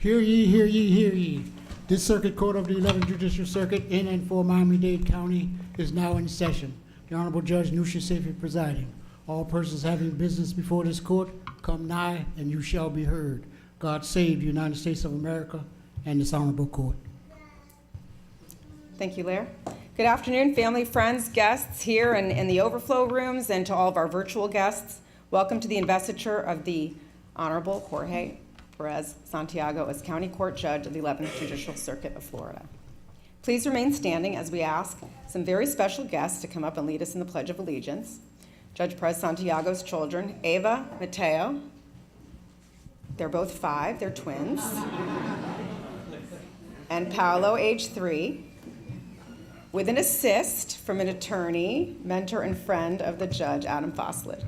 Hear ye, hear ye, hear ye. This Circuit Court of the 11th Judicial Circuit in and for Miami-Dade County is now in session. The Honorable Judge Nusha Sefi presiding. All persons having business before this court, come nigh and you shall be heard. God save the United States of America and this honorable court. Thank you, Lair. Good afternoon, family, friends, guests here and in the overflow rooms, and to all of our virtual guests. Welcome to the investiture of the Honorable Jorge Perez Santiago as County Court Judge of the 11th Judicial Circuit of Florida. Please remain standing as we ask some very special guests to come up and lead us in the Pledge of Allegiance. Judge Perez Santiago's children, Ava, Mateo, they're both 5, they're twins, and Paolo, age 3, with an assist from an attorney, mentor, and friend of the judge, Adam Foslett.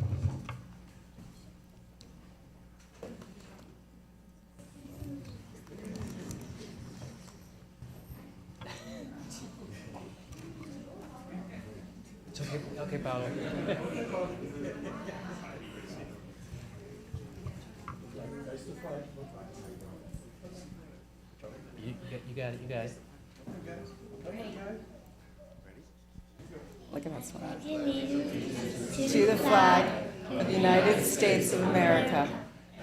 It's okay, Paolo. You got it, you guys. Look at that one. To the flag of the United States States of America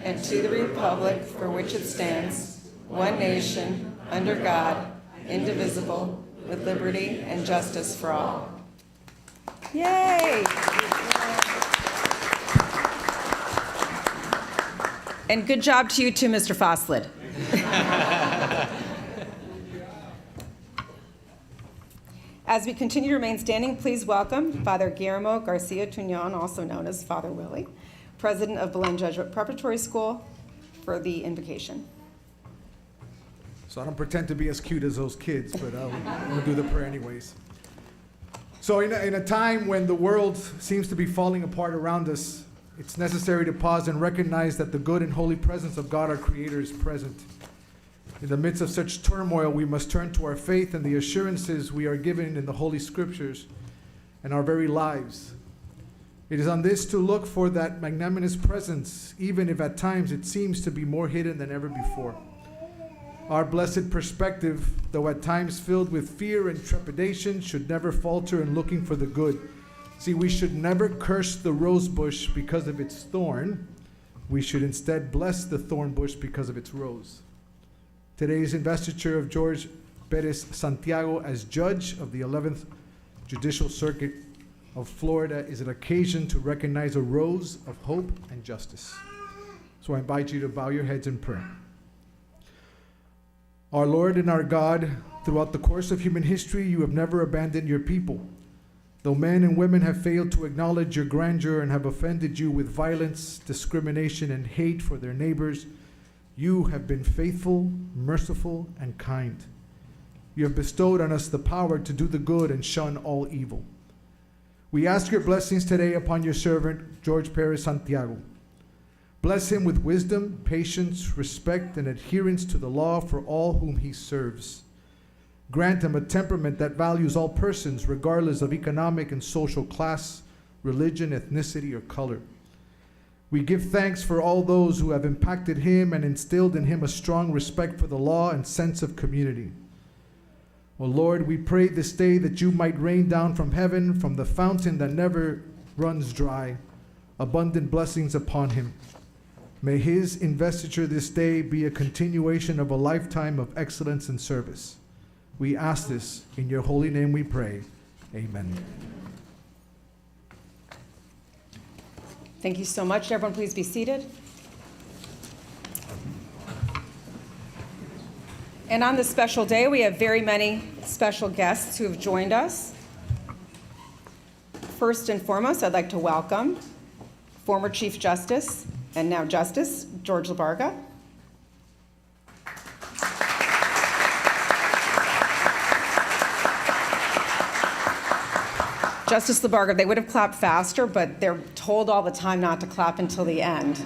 and to the republic for which it stands, one nation, under God, indivisible, with liberty and justice for all. Yay! And good job to you too, Mr. Fosslid. As we continue to remain standing, please welcome Father Guillermo Garcia Tuñon, also known as Father Willie, President of Belen Jesuit Preparatory School, for the invocation. So I don't pretend to be as cute as those kids, but we'll do the prayer anyways. So in a time when the world seems to be falling apart around us, it's necessary to pause and recognize that the good and holy presence of God, our Creator, is present. In the midst of such turmoil, we must turn to our faith and the assurances we are given in the Holy Scriptures and our very lives. It is on this to look for that magnanimous presence, even if at times it seems to be more hidden than ever before. Our blessed perspective, though at times filled with fear and trepidation, should never falter in looking for the good. See, we should never curse the rose bush because of its thorn. We should instead bless the thorn bush because of its rose. Today's investiture of Jorge Perez Santiago as judge of the 11th Judicial Circuit of Florida is an occasion to recognize a rose of hope and justice. So I invite you to bow your heads in prayer. Our Lord and our God, throughout the course of human history, you have never abandoned your people. Though men and women have failed to acknowledge your grandeur and have offended you with violence, discrimination, and hate for their neighbors, you have been faithful, merciful, and kind. You have bestowed on us the power to do the good and shun all evil. We ask your blessings today upon your servant, Jorge Perez Santiago. Bless him with wisdom, patience, respect, and adherence to the law for all whom he serves. Grant him a temperament that values all persons, regardless of economic and social class, religion, ethnicity, or color. We give thanks for all those who have impacted him and instilled in him a strong respect for the law and sense of community. O Lord, we pray this day that you might rain down from heaven, from the fountain that never runs dry, abundant blessings upon him. May his investiture this day be a continuation of a lifetime of excellence and service. We ask this in your holy name we pray. Amen. Thank you so much. Everyone, please be seated. And on this special day, we have very many special guests who have joined us. First and foremost, I'd like to welcome former Chief Justice and now Justice George Labarga. Justice Labarga, they would have clapped faster, but they're told all the time not to clap until the end.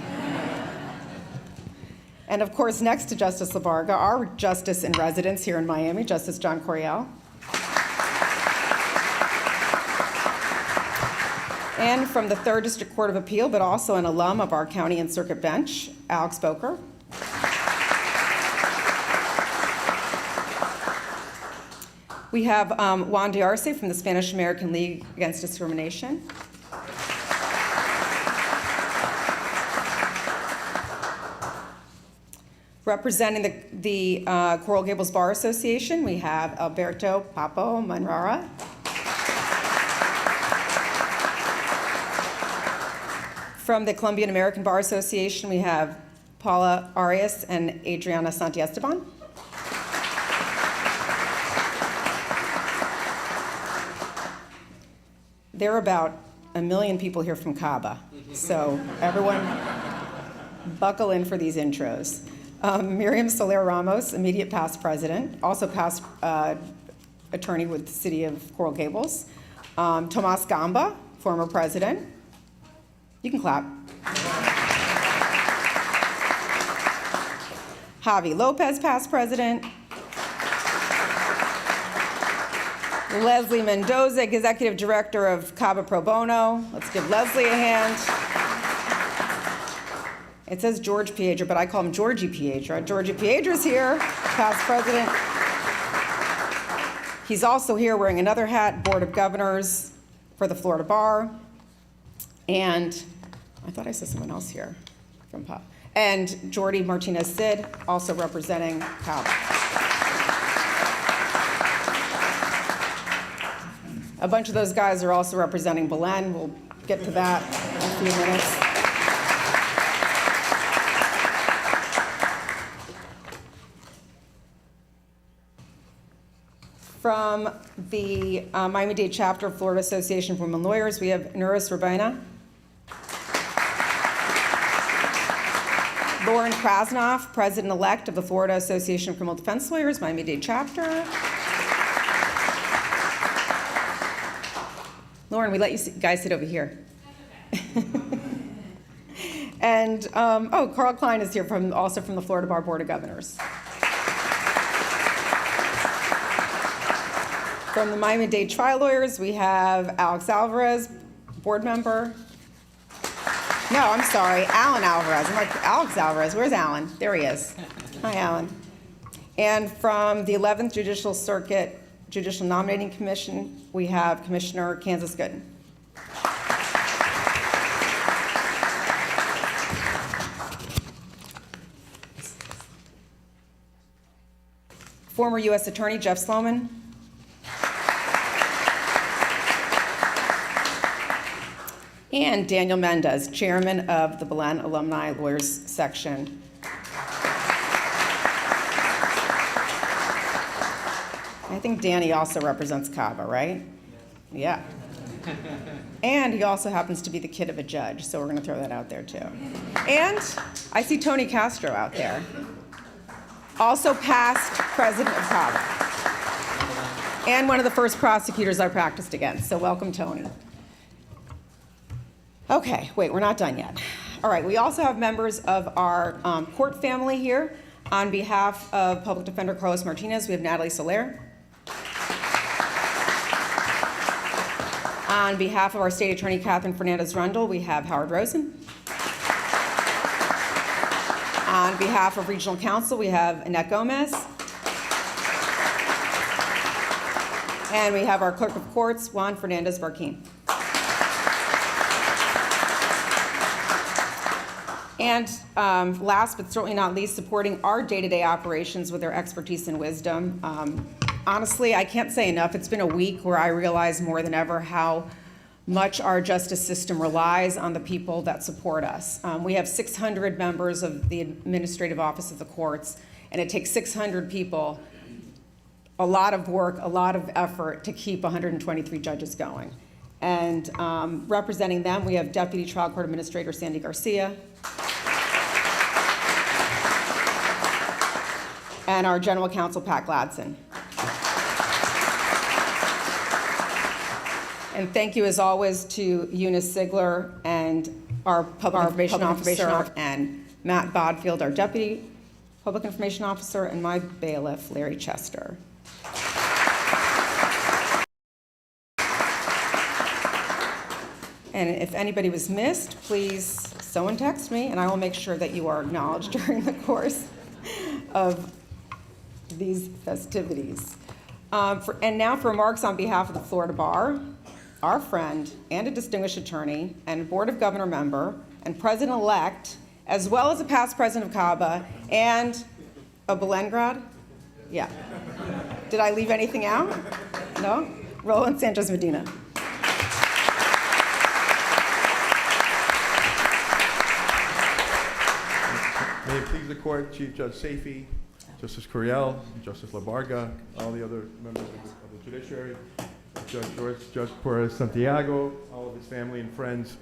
And of course, next to Justice Labarga, our Justice in Residence here in Miami, Justice John Coriel. And from the 3rd District Court of Appeal, but also an alum of our county and circuit bench, Alex Boker. We have Juan Diarce from the Spanish American League Against Discrimination. Representing the Coral Gables Bar Association, we have Alberto Papo Manrara. From the Colombian American Bar Association, we have Paula Arias and Adriana Santiesteban. There are about 1 million people here from Cabo, so everyone buckle in for these intros. Miriam Soler Ramos, immediate past president, also past attorney with the city of Coral Gables. Tomas Gamba, former president. You can clap. Javi Lopez, past president. Leslie Mendoza, executive director of Cabo Pro Bono. Let's give Leslie a hand. It says George Piedra, but I call him Georgie Piedra. Georgie Piedra's here, past president. He's also here wearing another hat, Board of Governors for the Florida Bar. And I thought I saw someone else here from PUP. And Jordy Martinez-Sid, also representing CABA. A bunch of those guys are also representing Belen. We'll get to that in a few minutes. From the Miami-Dade chapter of Florida Association of Women Lawyers, we have Nuris Rabina. Lauren Krasnoff, President-elect of the Florida Association of Criminal Defense Lawyers, Miami-Dade chapter. Lauren, we let you guys sit over here. And, Carl Klein is here also from the Florida Bar Board of Governors. From the Miami-Dade Trial Lawyers, we have Alex Alvarez, board member. No, I'm sorry, Alan Alvarez. I'm like, Alex Alvarez, where's Alan? There he is. Hi, Alan. And from the 11th Judicial Circuit Judicial Nominating Commission, we have Commissioner Kansas Gooden. Former U.S. Attorney Jeff Sloman. And Daniel Mendez, chairman of the Belen Alumni Lawyers Section. I think Danny also represents CABA, right? Yeah. And he also happens to be the kid of a judge, so we're going to throw that out there too. And I see Tony Castro out there, also past president of CABA, and one of the first prosecutors I practiced against, so welcome, Tony. Okay, wait, we're not done yet. All right, we also have members of our court family here. On behalf of Public Defender Carlos Martinez, we have Natalie Soler. On behalf of our State Attorney Catherine Fernandez-Rundle, we have Howard Rosen. On behalf of Regional Counsel, we have Annette Gomez. And we have our Clerk of Courts, Juan Fernandez-Barquin. And last but certainly not least, supporting our day-to-day operations with their expertise and wisdom. Honestly, I can't say enough. It's been a week where I realize more than ever how much our justice system relies on the people that support us. We have 600 members of the administrative office of the courts, and it takes 600 people, a lot of work, a lot of effort to keep 123 judges going. And representing them, we have Deputy Trial Court Administrator Sandy Garcia, and our General Counsel, Pat Gladson. And thank you, as always, to Eunice Ziegler and our Public Information Officer, and Matt Bodfield, our Deputy Public Information Officer, and my bailiff, Larry Chester. And if anybody was missed, please someone text me, and I will make sure that you are acknowledged during the course of these festivities. And now for remarks on behalf of the Florida Bar, our friend and a distinguished attorney and Board of Governor member and president-elect, as well as a past president of CABA and a Belen grad? Yeah. Did I leave anything out? No? Roland Sanchez Medina. May it please the court, Chief Judge Safey, Justice Curiel, Justice LaBarga, all the other members of the judiciary, Judge Perez Santiago, all of his family and friends.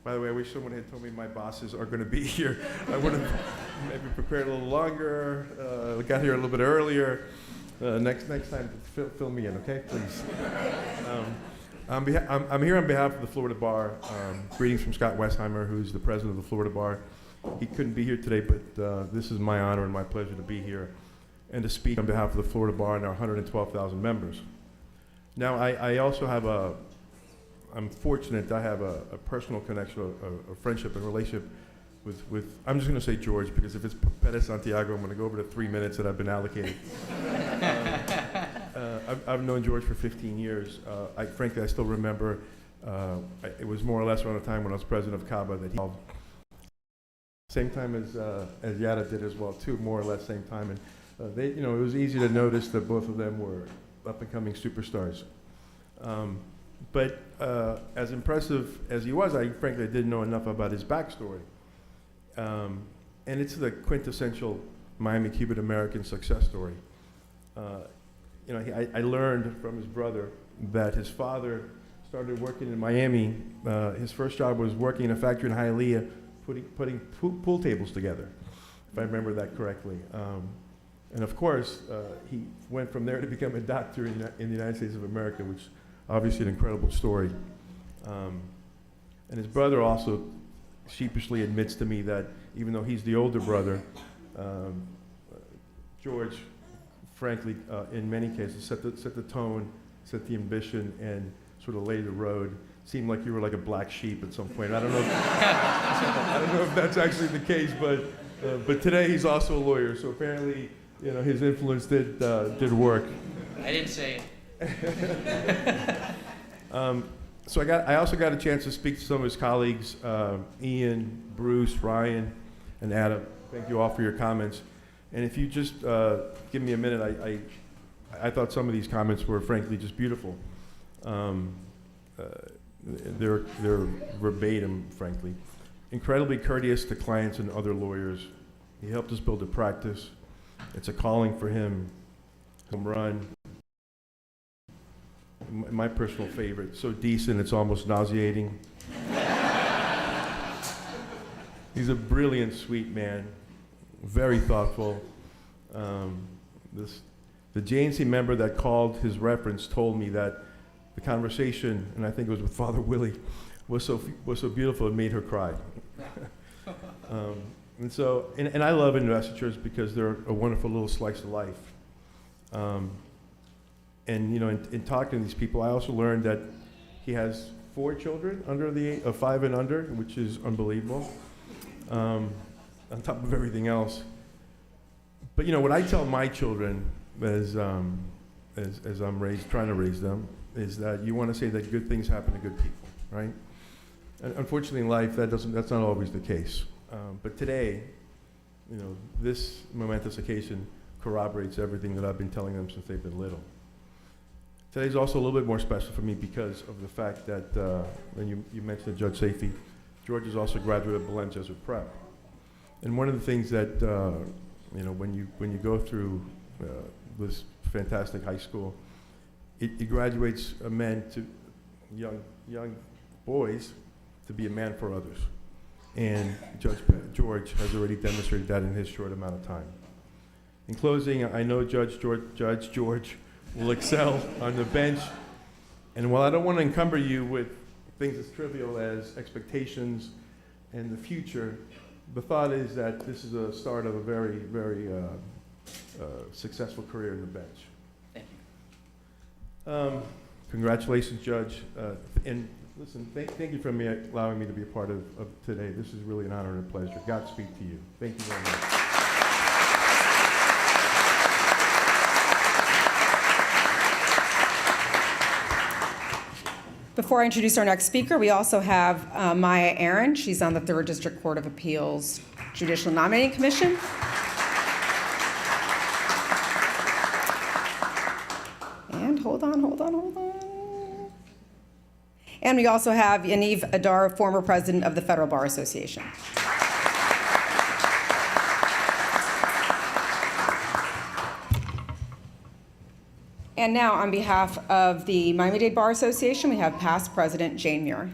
By the way, I wish someone had told me my bosses are going to be here. I would have maybe prepared a little longer, got here a little bit earlier. Next time, fill me in, okay, please. I'm here on behalf of the Florida Bar. Greetings from Scott Westheimer, who's the president of the Florida Bar. He couldn't be here today, but this is my honor and my pleasure to be here and to speak on behalf of the Florida Bar and our 112,000 members. Now, I also have I'm fortunate I have a personal connection, a friendship and relationship with, I'm just going to say George, because if it's Perez Santiago, I'm going to go over the 3 minutes that I've been allocated. I've known George for 15 years. Frankly, I still remember It was more or less around the time when I was president of CABA that he, same time as Yada did as well too, more or less same time. And they, it was easy to notice that both of them were up-and-coming superstars. But as impressive as he was, I frankly didn't know enough about his backstory. And it's the quintessential Miami Cuban American success story. I learned from his brother that his father started working in Miami. His first job was working in a factory in Hialeah, putting pool tables together, if I remember that correctly. And of course, he went from there to become a doctor in the United States of America, which is obviously an incredible story. And his brother also sheepishly admits to me that even though he's the older brother, George, frankly, in many cases, set the tone, set the ambition, and sort of laid the road. Seemed like you were like a black sheep at some point. I don't know if that's actually the case, but today he's also a lawyer, so apparently, his influence did work. I didn't say it. So I also got a chance to speak to some of his colleagues, Ian, Bruce, Ryan, and Adam. Thank you all for your comments. And if you just give me a minute, I thought some of these comments were frankly just beautiful. They're verbatim, frankly. Incredibly courteous to clients and other lawyers. He helped us build a practice. It's a calling for him. Home run. My personal favorite. So decent, it's almost nauseating. He's a brilliant, sweet man. Very thoughtful. The JNC member that called his reference told me that the conversation, and I think it was with Father Willie, was so beautiful it made her cry. And I love investitures because they're a wonderful little slice of life. In talking to these people, I also learned that he has 4 children under the age of 5 and under, which is unbelievable. On top of everything else. But what I tell my children as I'm trying to raise them, is that you want to say that good things happen to good people, right? And unfortunately in life, that's not always the case. But today, this momentous occasion corroborates everything that I've been telling them since they've been little. Today's also a little bit more special for me because of the fact that, and you mentioned Judge Safey, George is also a graduate of Belen Jesuit Prep. And one of the things that, when you go through this fantastic high school, it graduates men to young boys to be a man for others. And George has already demonstrated that in his short amount of time. In closing, I know Judge George will excel on the bench. And while I don't want to encumber you with things as trivial as expectations and the future, the thought is that this is a start of a very, very successful career in the bench. Thank you. Congratulations, Judge. And listen, thank you for allowing me to be a part of today. This is really an honor and a pleasure. Godspeed to you. Thank you very much. Before I introduce our next speaker, we also have Maya Aaron. She's on the 3rd District Court of Appeals Judicial Nominating Commission. And hold on. And we also have Yaniv Adar, former president of the Federal Bar Association. And now, on behalf of the Miami-Dade Bar Association, we have past president Jane Muir.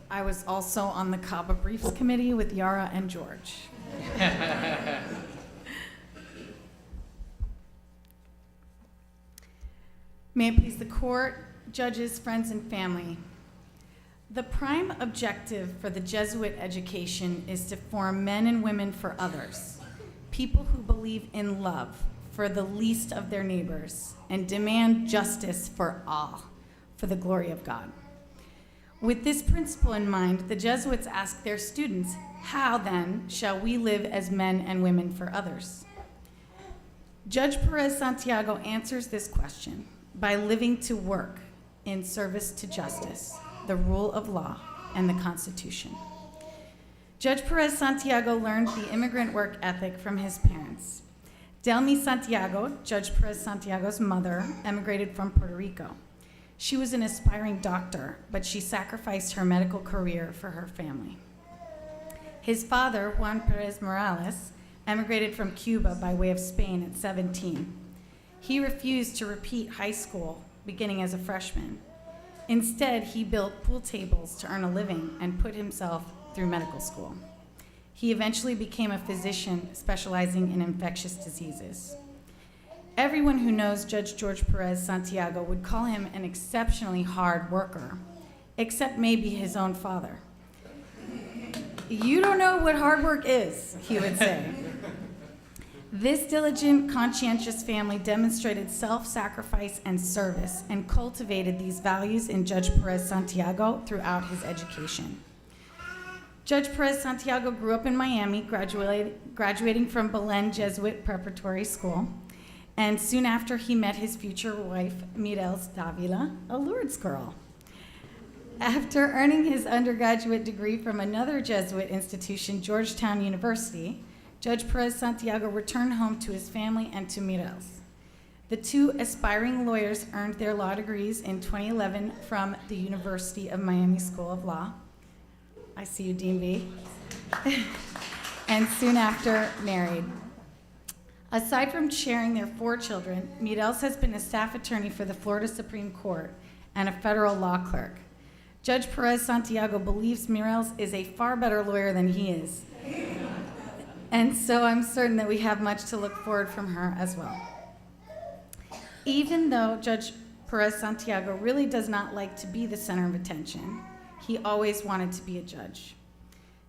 I was also on the CABA Briefs Committee with Yara and George. May it please the court, judges, friends, and family. The prime objective for the Jesuit education is to form men and women for others, people who believe in love for the least of their neighbors and demand justice for all, for the glory of God. With this principle in mind, the Jesuits ask their students, how then shall we live as men and women for others? Judge Perez Santiago answers this question by living to work in service to justice, the rule of law, and the Constitution. Judge Perez Santiago learned the immigrant work ethic from his parents. Delmi Santiago, Judge Perez Santiago's mother, emigrated from Puerto Rico. She was an aspiring doctor, but she sacrificed her medical career for her family. His father, Juan Perez Morales, emigrated from Cuba by way of Spain at 17. He refused to repeat high school, beginning as a freshman. Instead, he built pool tables to earn a living and put himself through medical school. He eventually became a physician specializing in infectious diseases. Everyone who knows Judge Jorge Perez Santiago would call him an exceptionally hard worker, except maybe his own father. "You don't know what hard work is," he would say. This diligent, conscientious family demonstrated self-sacrifice and service and cultivated these values in Judge Perez Santiago throughout his education. Judge Perez Santiago grew up in Miami, graduating from Belen Jesuit Preparatory School, and soon after he met his future wife, Mireles Davila, a Lourdes girl. After earning his undergraduate degree from another Jesuit institution, Georgetown University, Judge Perez Santiago returned home to his family and to Mireles. The two aspiring lawyers earned their law degrees in 2011 from the University of Miami School of Law. I see you, Dean B. And soon after, married. Aside from sharing their 4 children, Mireles has been a staff attorney for the Florida Supreme Court and a federal law clerk. Judge Perez Santiago believes Mireles is a far better lawyer than he is. And so I'm certain that we have much to look forward from her as well. Even though Judge Perez Santiago really does not like to be the center of attention, he always wanted to be a judge.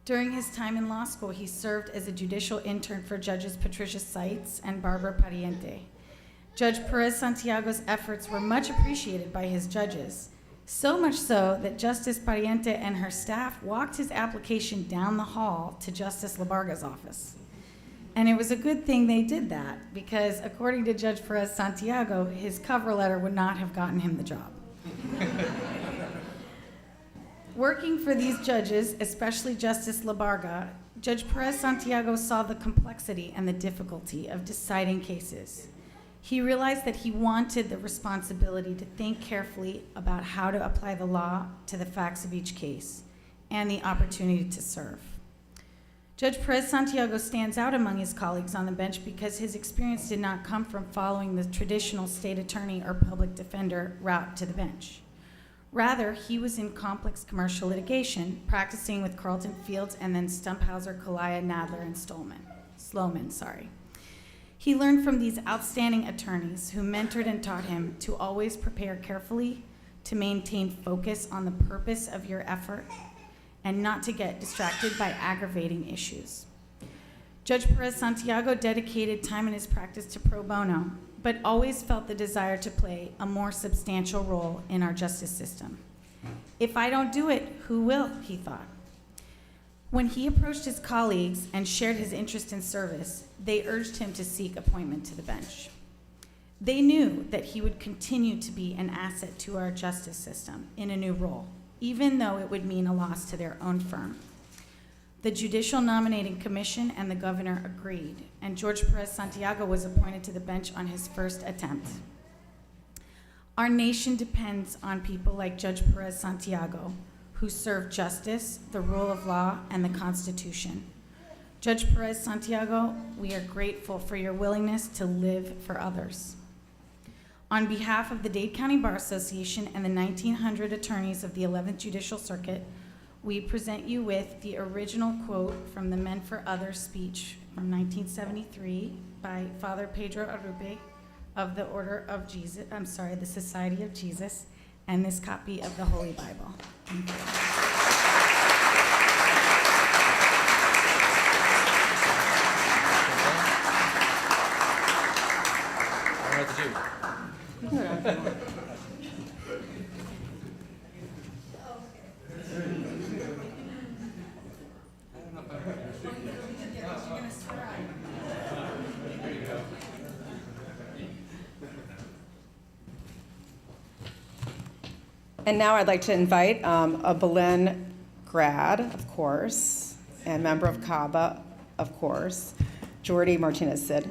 During his time in law school, he served as a judicial intern for Judges Patricia Seitz and Barbara Pariente. Judge Perez Santiago's efforts were much appreciated by his judges, so much so that Justice Pariente and her staff walked his application down the hall to Justice Labarga's office. And it was a good thing they did that, because according to Judge Perez Santiago, his cover letter would not have gotten him the job. Working for these judges, especially Justice Labarga, Judge Perez Santiago saw the complexity and the difficulty of deciding cases. He realized that he wanted the responsibility to think carefully about how to apply the law to the facts of each case and the opportunity to serve. Judge Perez Santiago stands out among his colleagues on the bench because his experience did not come from following the traditional state attorney or public defender route to the bench. Rather, he was in complex commercial litigation, practicing with Carlton Fields and then Stumphauser, Kalaya, Nadler, and Sloman. He learned from these outstanding attorneys who mentored and taught him to always prepare carefully, to maintain focus on the purpose of your effort, and not to get distracted by aggravating issues. Judge Perez Santiago dedicated time in his practice to pro bono, but always felt the desire to play a more substantial role in our justice system. If I don't do it, who will, he thought. When he approached his colleagues and shared his interest in service, they urged him to seek appointment to the bench. They knew that he would continue to be an asset to our justice system in a new role, even though it would mean a loss to their own firm. The Judicial Nominating Commission and the governor agreed, and Jorge Perez Santiago was appointed to the bench on his first attempt. Our nation depends on people like Judge Perez Santiago, who serve justice, the rule of law, and the Constitution. Judge Perez Santiago, we are grateful for your willingness to live for others. On behalf of the Dade County Bar Association and the 1,900 attorneys of the 11th Judicial Circuit, we present you with the original quote from the Men for Others speech from 1973 by Father Pedro Arrupe of the the Society of Jesus, and this copy of the Holy Bible. Thank you. I don't know what to do. And now I'd like to invite a Belen grad, of course, and member of CABA, of course, Jorge Martinez Sid.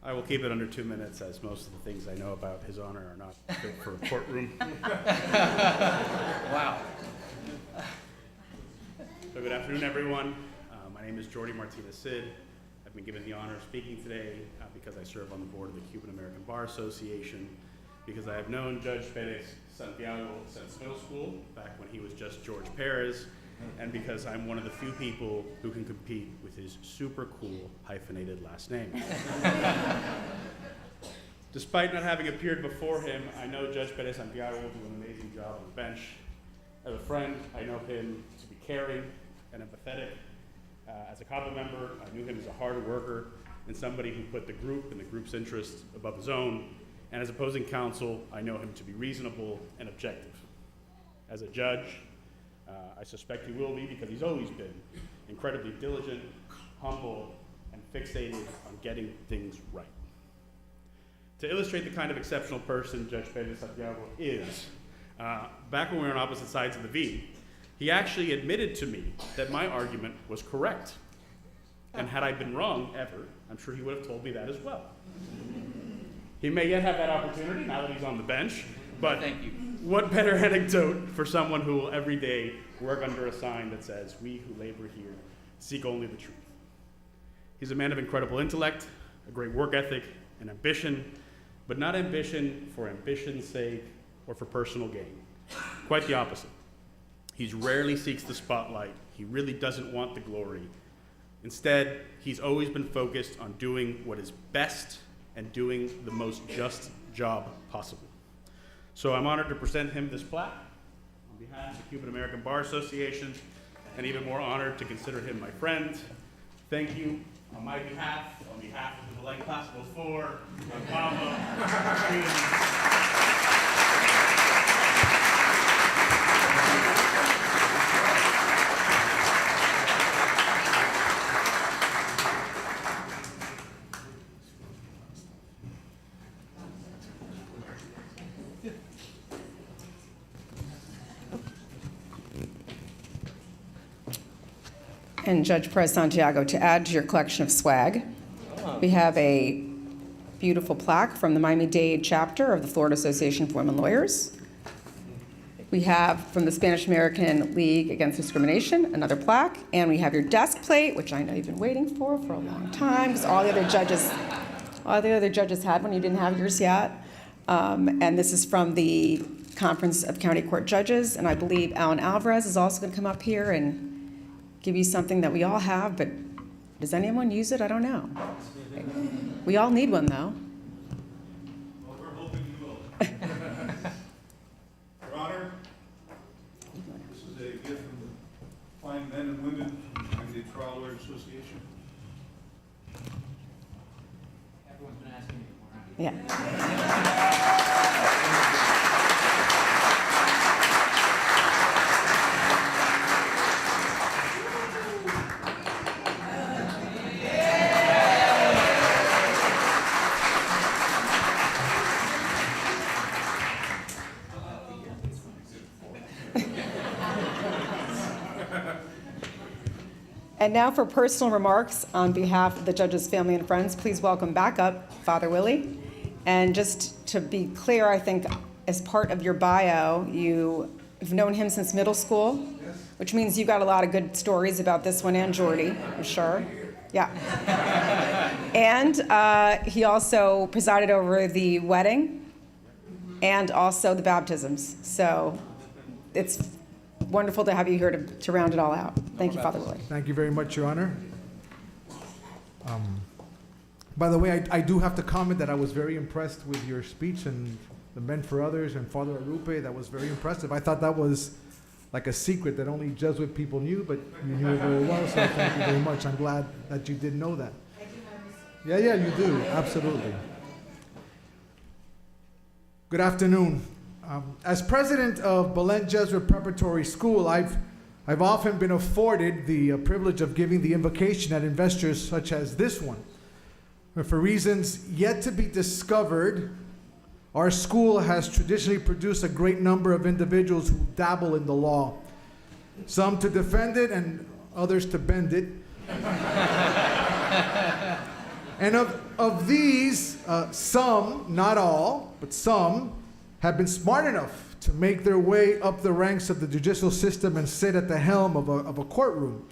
I will keep it under 2 minutes, as most of the things I know about His Honor are not fit for a courtroom. Wow. So good afternoon, everyone. My name is Jorge Martinez Sid. I've been given the honor of speaking today because I serve on the board of the Cuban American Bar Association, because I have known Judge Perez Santiago since middle school, back when he was just Jorge Perez, and because I'm one of the few people who can compete with his super cool hyphenated last name. Despite not having appeared before him, I know Judge Perez Santiago will do an amazing job on the bench. As a friend, I know him to be caring and empathetic. As a CABA member, I knew him as a hard worker and somebody who put the group and the group's interests above his own. And as opposing counsel, I know him to be reasonable and objective. As a judge, I suspect he will be, because he's always been incredibly diligent, humble, and fixated on getting things right. To illustrate the kind of exceptional person Judge Perez Santiago is, back when we were on opposite sides of the V, he actually admitted to me that my argument was correct. And had I been wrong ever, I'm sure he would have told me that as well. He may yet have that opportunity now that he's on the bench, but Thank you. what better anecdote for someone who will every day work under a sign that says, "We who labor here seek only the truth." He's a man of incredible intellect, a great work ethic, and ambition, but not ambition for ambition's sake or for personal gain. Quite the opposite. He rarely seeks the spotlight. He really doesn't want the glory. Instead, he's always been focused on doing what is best and doing the most just job possible. So I'm honored to present him this plaque on behalf of the Cuban American Bar Association, and even more honored to consider him my friend. Thank you on my behalf, on behalf of the Belen Class of 04, on CABA, And Judge Perez Santiago, to add to your collection of swag, we have a beautiful plaque from the Miami-Dade chapter of the Florida Association for Women Lawyers. We have from the Spanish American League Against Discrimination, another plaque, and we have your desk plate, which I know you've been waiting for a long time, because all the other judges had one. You didn't have yours yet. And this is from the Conference of County Court Judges, and I believe Alan Alvarez is also going to come up here and give you something that we all have, but does anyone use it? I don't know. We all need one, though. Well, we're hoping you will. Your Honor, this is a gift from the fine men and women from the Miami-Dade Trial Lawyers Association. Everyone's been asking me for it. Yeah. And now for personal remarks on behalf of the judge's family and friends, please welcome back up Father Willie. And just to be clear, I think as part of your bio, you've known him since middle school, which means you got a lot of good stories about this one and Jordy, I'm sure. Yeah. And he also presided over the wedding and also the baptisms. So it's wonderful to have you here to round it all out. Thank you, Father Willie. Thank you very much, Your Honor. By the way, I do have to comment that I was very impressed with your speech and the Men for Others and Father Arupe. That was very impressive. I thought that was like a secret that only Jesuit people knew, but you knew it very well, so thank you very much. I'm glad that you did know that. Yeah, you do, absolutely. Good afternoon. As president of Belen Jesuit Preparatory School, I've I've often been afforded the privilege of giving the invocation at Investitures such as this one. But for reasons yet to be discovered, our school has traditionally produced a great number of individuals who dabble in the law. Some to defend it and others to bend it. And of these, some, not all, but some, have been smart enough to make their way up the ranks of the judicial system and sit at the helm of a courtroom.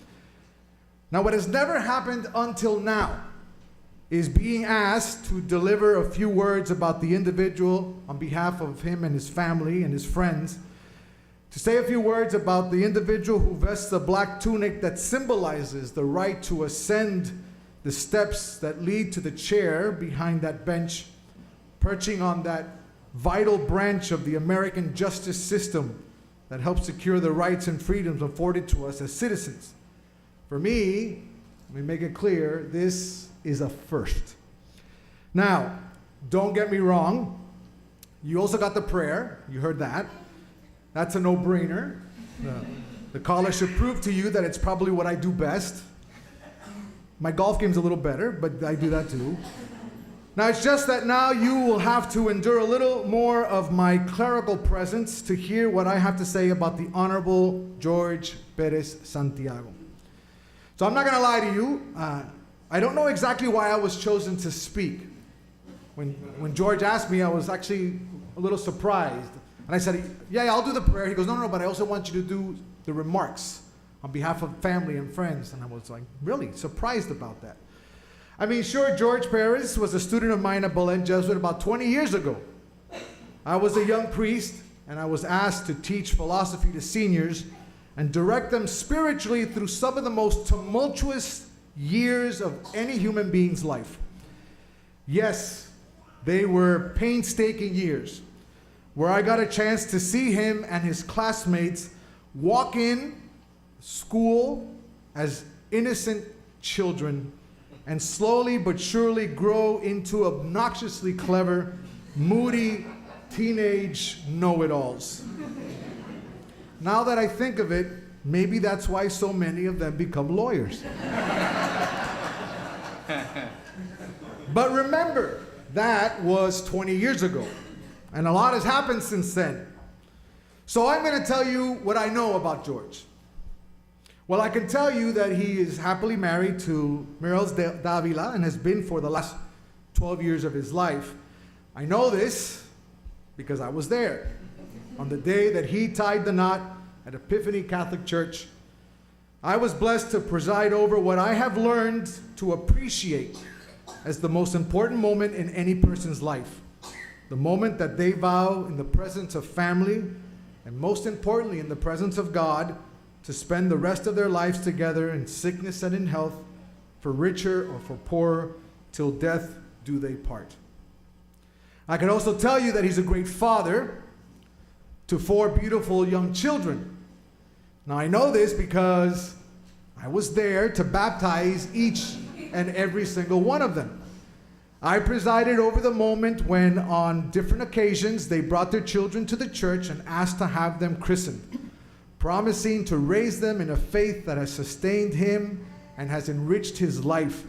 Now, what has never happened until now is being asked to deliver a few words about the individual on behalf of him and his family and his friends, to say a few words about the individual who vests a black tunic that symbolizes the right to ascend the steps that lead to the chair behind that bench, perching on that vital branch of the American justice system that helps secure the rights and freedoms afforded to us as citizens. For me, let me make it clear, this is a first. Now, don't get me wrong. You also got the prayer. You heard that. That's a no-brainer. The caller should prove to you that it's probably what I do best. My golf game's a little better, but I do that too. Now, it's just that now you will have to endure a little more of my clerical presence to hear what I have to say about the Honorable Jorge Perez Santiago. So I'm not going to lie to you. I don't know exactly why I was chosen to speak. When George asked me, I was actually a little surprised. And I said, yeah, I'll do the prayer. He goes, no, but I also want you to do the remarks on behalf of family and friends. And I was like, really surprised about that. I mean, sure, Jorge Perez was a student of mine at Belen Jesuit about 20 years ago. I was a young priest, and I was asked to teach philosophy to seniors and direct them spiritually through some of the most tumultuous years of any human being's life. Yes, they were painstaking years, where I got a chance to see him and his classmates walk in school as innocent children and slowly but surely grow into obnoxiously clever, moody, teenage know-it-alls. Now that I think of it, maybe that's why so many of them become lawyers. But remember, that was 20 years ago, and a lot has happened since then. So I'm going to tell you what I know about George. Well, I can tell you that he is happily married to Mirels Davila and has been for the last 12 years of his life. I know this because I was there on the day that he tied the knot at Epiphany Catholic Church. I was blessed to preside over what I have learned to appreciate as the most important moment in any person's life. The moment that they vow in the presence of family, and most importantly in the presence of God, to spend the rest of their lives together in sickness and in health, for richer or for poorer, till death do they part. I can also tell you that he's a great father to 4 beautiful young children. Now I know this because I was there to baptize each and every single one of them. I presided over the moment when on different occasions they brought their children to the church and asked to have them christened, promising to raise them in a faith that has sustained him and has enriched his life.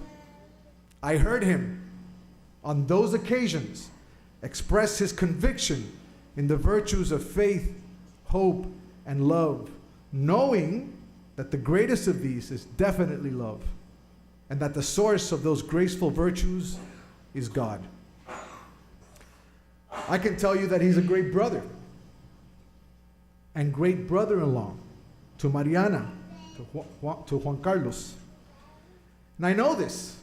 I heard him, on those occasions, express his conviction in the virtues of faith, hope, and love, knowing that the greatest of these is definitely love, and that the source of those graceful virtues is God. I can tell you that he's a great brother and great brother-in-law to Mariana, to Juan Carlos. And I know this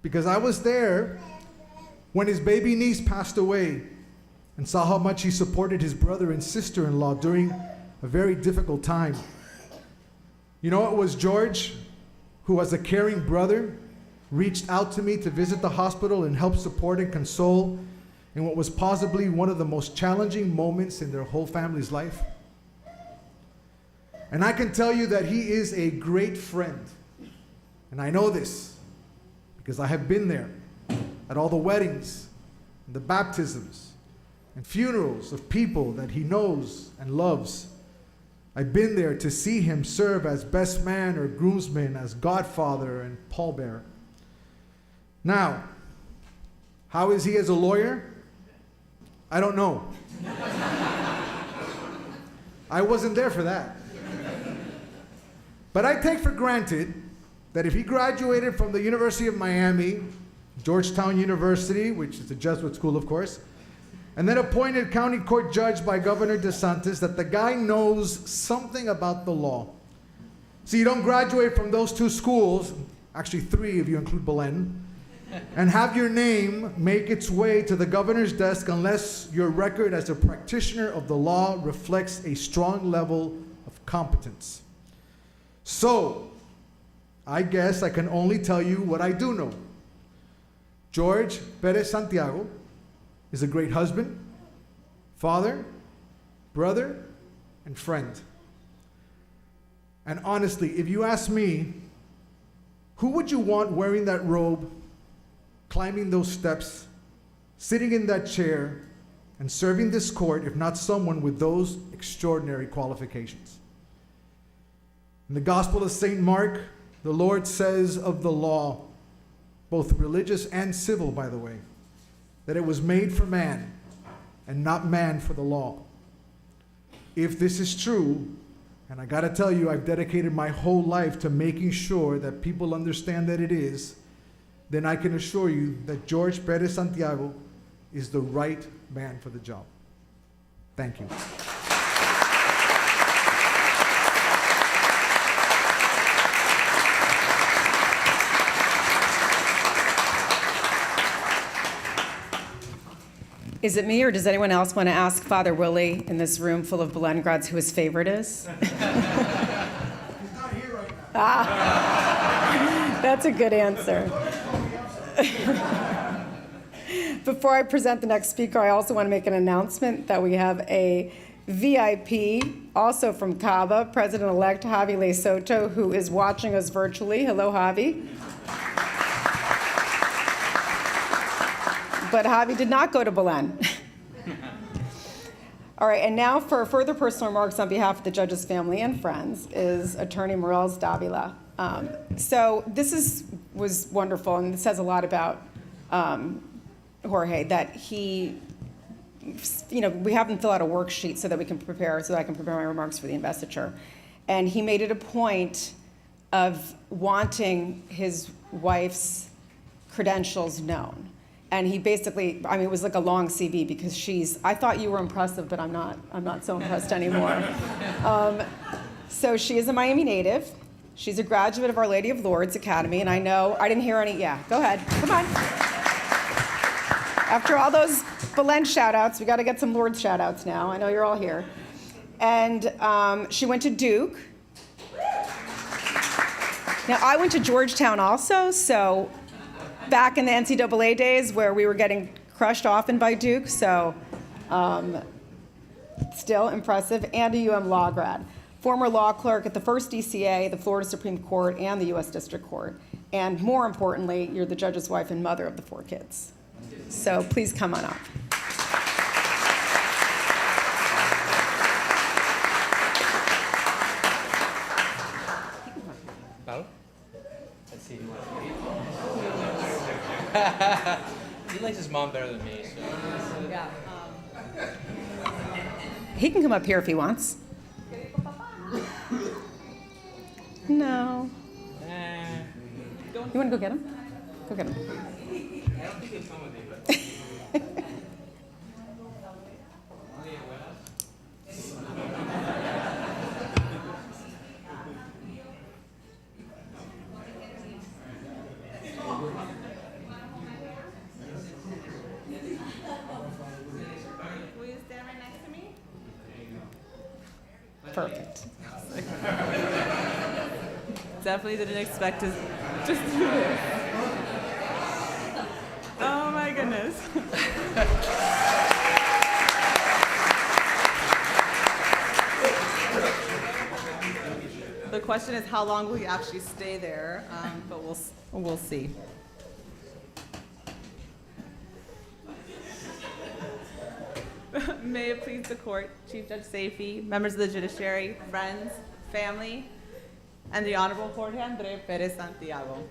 because I was there when his baby niece passed away and saw how much he supported his brother and sister-in-law during a very difficult time. You know, it was George who, as a caring brother, reached out to me to visit the hospital and help support and console in what was possibly one of the most challenging moments in their whole family's life. And I can tell you that he is a great friend. And I know this because I have been there at all the weddings, and the baptisms, and funerals of people that he knows and loves. I've been there to see him serve as best man or groomsman, as godfather and pallbearer. Now, how is he as a lawyer? I don't know. I wasn't there for that. But I take for granted that if he graduated from the University of Miami, Georgetown University, which is a Jesuit school, of course, and then appointed county court judge by Governor DeSantis, that the guy knows something about the law. So you don't graduate from those two schools, actually 3 if you include Belen, and have your name make its way to the governor's desk unless your record as a practitioner of the law reflects a strong level of competence. So, I guess I can only tell you what I do know. Jorge Perez Santiago is a great husband, father, brother, and friend. And honestly, if you ask me, who would you want wearing that robe, climbing those steps, sitting in that chair, and serving this court if not someone with those extraordinary qualifications? In the Gospel of St. Mark, the Lord says of the law, both religious and civil, by the way, that it was made for man and not man for the law. If this is true, and I gotta tell you, I've dedicated my whole life to making sure that people understand that it is, then I can assure you that Jorge Perez Santiago is the right man for the job. Thank you. Is it me, or does anyone else want to ask Father Willie in this room full of Belen grads who his favorite is? He's not here right now. That's a good answer. Before I present the next speaker, I also want to make an announcement that we have a VIP, also from Cava, President-elect Javi Lesoto, who is watching us virtually. Hello, Javi. But Javi did not go to Belen. All right, and now for further personal remarks on behalf of the judge's family and friends is Attorney Morels Davila. So this was wonderful, and it says a lot about Jorge, that he, we have him fill out a worksheet so that I can prepare my remarks for the investiture. And he made it a point of wanting his wife's credentials known. And he basically, it was like a long CV because I thought you were impressive, but I'm not so impressed anymore. So she is a Miami native. She's a graduate of Our Lady of Lourdes Academy, and I didn't hear any, go ahead, come on. After all those Belen shout outs, we gotta get some Lourdes shout outs now. I know you're all here. And she went to Duke. Now I went to Georgetown also, so back in the NCAA days where we were getting crushed often by Duke, so still impressive, and a UM law grad. Former law clerk at the first DCA, the Florida Supreme Court, and the U.S. District Court. And more importantly, you're the judge's wife and mother of the 4 kids. So please come on up. Paolo? Let's see. He likes his mom better than me, so. Yeah. He can come up here if he wants. No. You want to go get him? Go get him. I don't think he'll come with me, but. Will you stand right next to me? Perfect. Definitely didn't expect to just do this. Oh my goodness. The question is how long will you actually stay there, but we'll see. May it please the court, Chief Judge Safey, members of the judiciary, friends, family, and the Honorable Jorge Perez Santiago.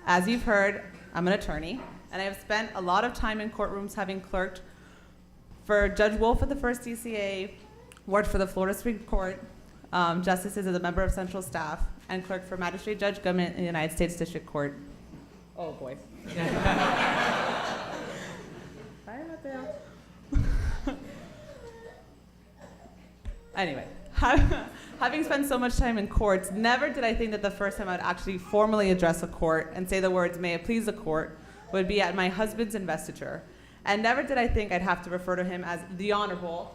As you've heard, I'm an attorney, and I have spent a lot of time in courtrooms having clerked for Judge Wolf at the First DCA, worked for the Florida Supreme Court, justices as a member of central staff, and clerked for Magistrate Judge Gummin in the United States District Court. Oh boy. Bye, Mateo. Anyway, having spent so much time in courts, never did I think that the first time I'd actually formally address a court and say the words, "May it please the court," would be at my husband's investiture. And never did I think I'd have to refer to him as the Honorable.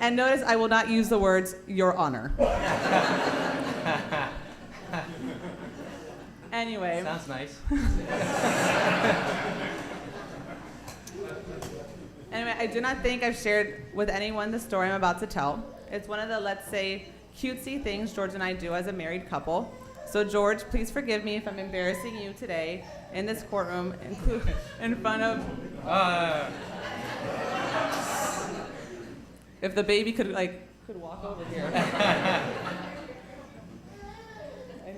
And notice I will not use the words, "Your Honor." Anyway. Sounds nice. Anyway, I do not think I've shared with anyone the story I'm about to tell. It's one of the, let's say, cutesy things George and I do as a married couple. So George, please forgive me if I'm embarrassing you today in this courtroom, in front of... If the baby could walk over here. I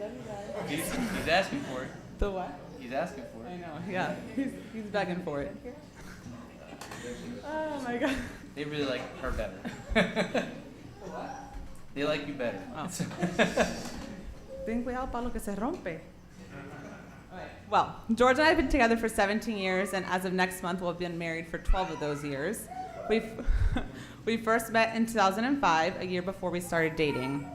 love you guys. He's asking for it. The what? He's asking for I it. know, yeah. He's begging for it. Oh my God. They really like her better. What? They like you better. Oh. Ten cuidado para lo que se rompe. Well, George and I have been together for 17 years, and as of next month, we'll have been married for 12 of those years. We first met in 2005, a year before we started dating.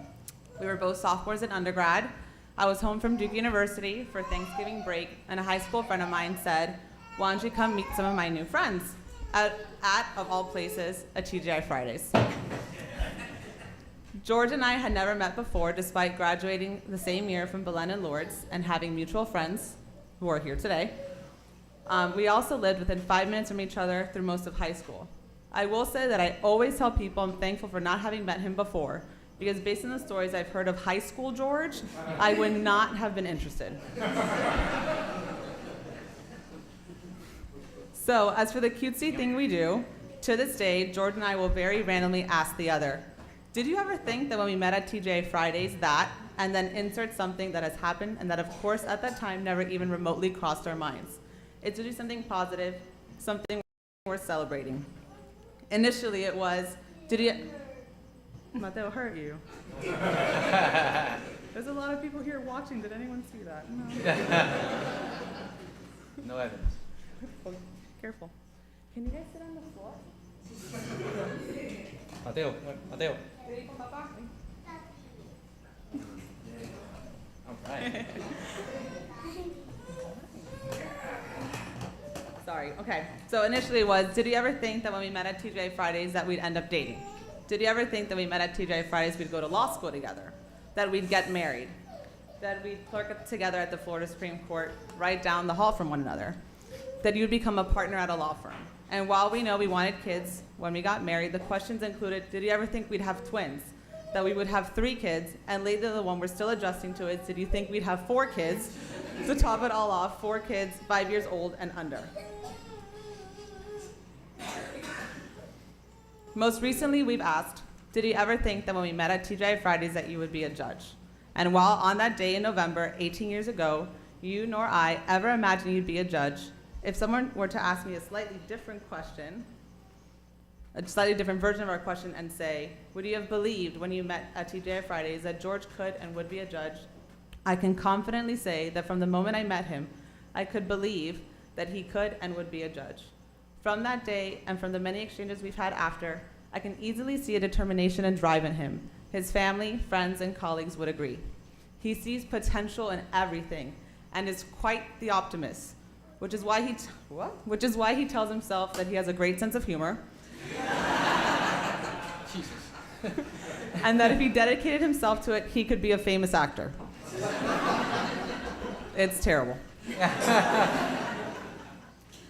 We were both sophomores in undergrad. I was home from Duke University for Thanksgiving break, and a high school friend of mine said, "Why don't you come meet some of my new friends?" At of all places, a TGI Fridays. George and I had never met before, despite graduating the same year from Belen and Lourdes and having mutual friends who are here today. We also lived within 5 minutes from each other through most of high school. I will say that I always tell people I'm thankful for not having met him before, because based on the stories I've heard of high school George, I would not have been interested. So, as for the cutesy thing we do, to this day, George and I will very randomly ask the other, "Did you ever think that when we met at TGI Fridays that," and then insert something that has happened and that, of course, at that time never even remotely crossed our minds. It's usually something positive, something worth celebrating. Initially, it was, "Did he..." Mateo hurt you. There's a lot of people here watching. Did anyone see that? No. No evidence. Careful. Can you guys sit on the floor? Mateo, Mateo. All right. Sorry, okay. So initially it was, did you ever think that when we met at TGI Fridays that we'd end up dating? Did you ever think that we met at TGI Fridays we'd go to law school together? That we'd get married? That we'd clerk together at the Florida Supreme Court right down the hall from one another? That you'd become a partner at a law firm? And while we know we wanted kids, when we got married, the questions included, did you ever think we'd have twins? That we would have 3 kids, and later the one we're still adjusting to is, did you think we'd have 4 kids? To top it all off, 4 kids, 5 years old and under. Most recently, we've asked, did you ever think that when we met at TGI Fridays that you would be a judge? And while on that day in November, 18 years ago, you nor I ever imagined you'd be a judge, if someone were to ask me a slightly different question, a slightly different version of our question, and say, would you have believed when you met at TGI Fridays that George could and would be a judge? I can confidently say that from the moment I met him, I could believe that he could and would be a judge. From that day, and from the many exchanges we've had after, I can easily see a determination and drive in him. His family, friends, and colleagues would agree. He sees potential in everything, and is quite the optimist, which is why he tells himself that he has a great sense of humor, and that if he dedicated himself to it, he could be a famous actor. It's terrible.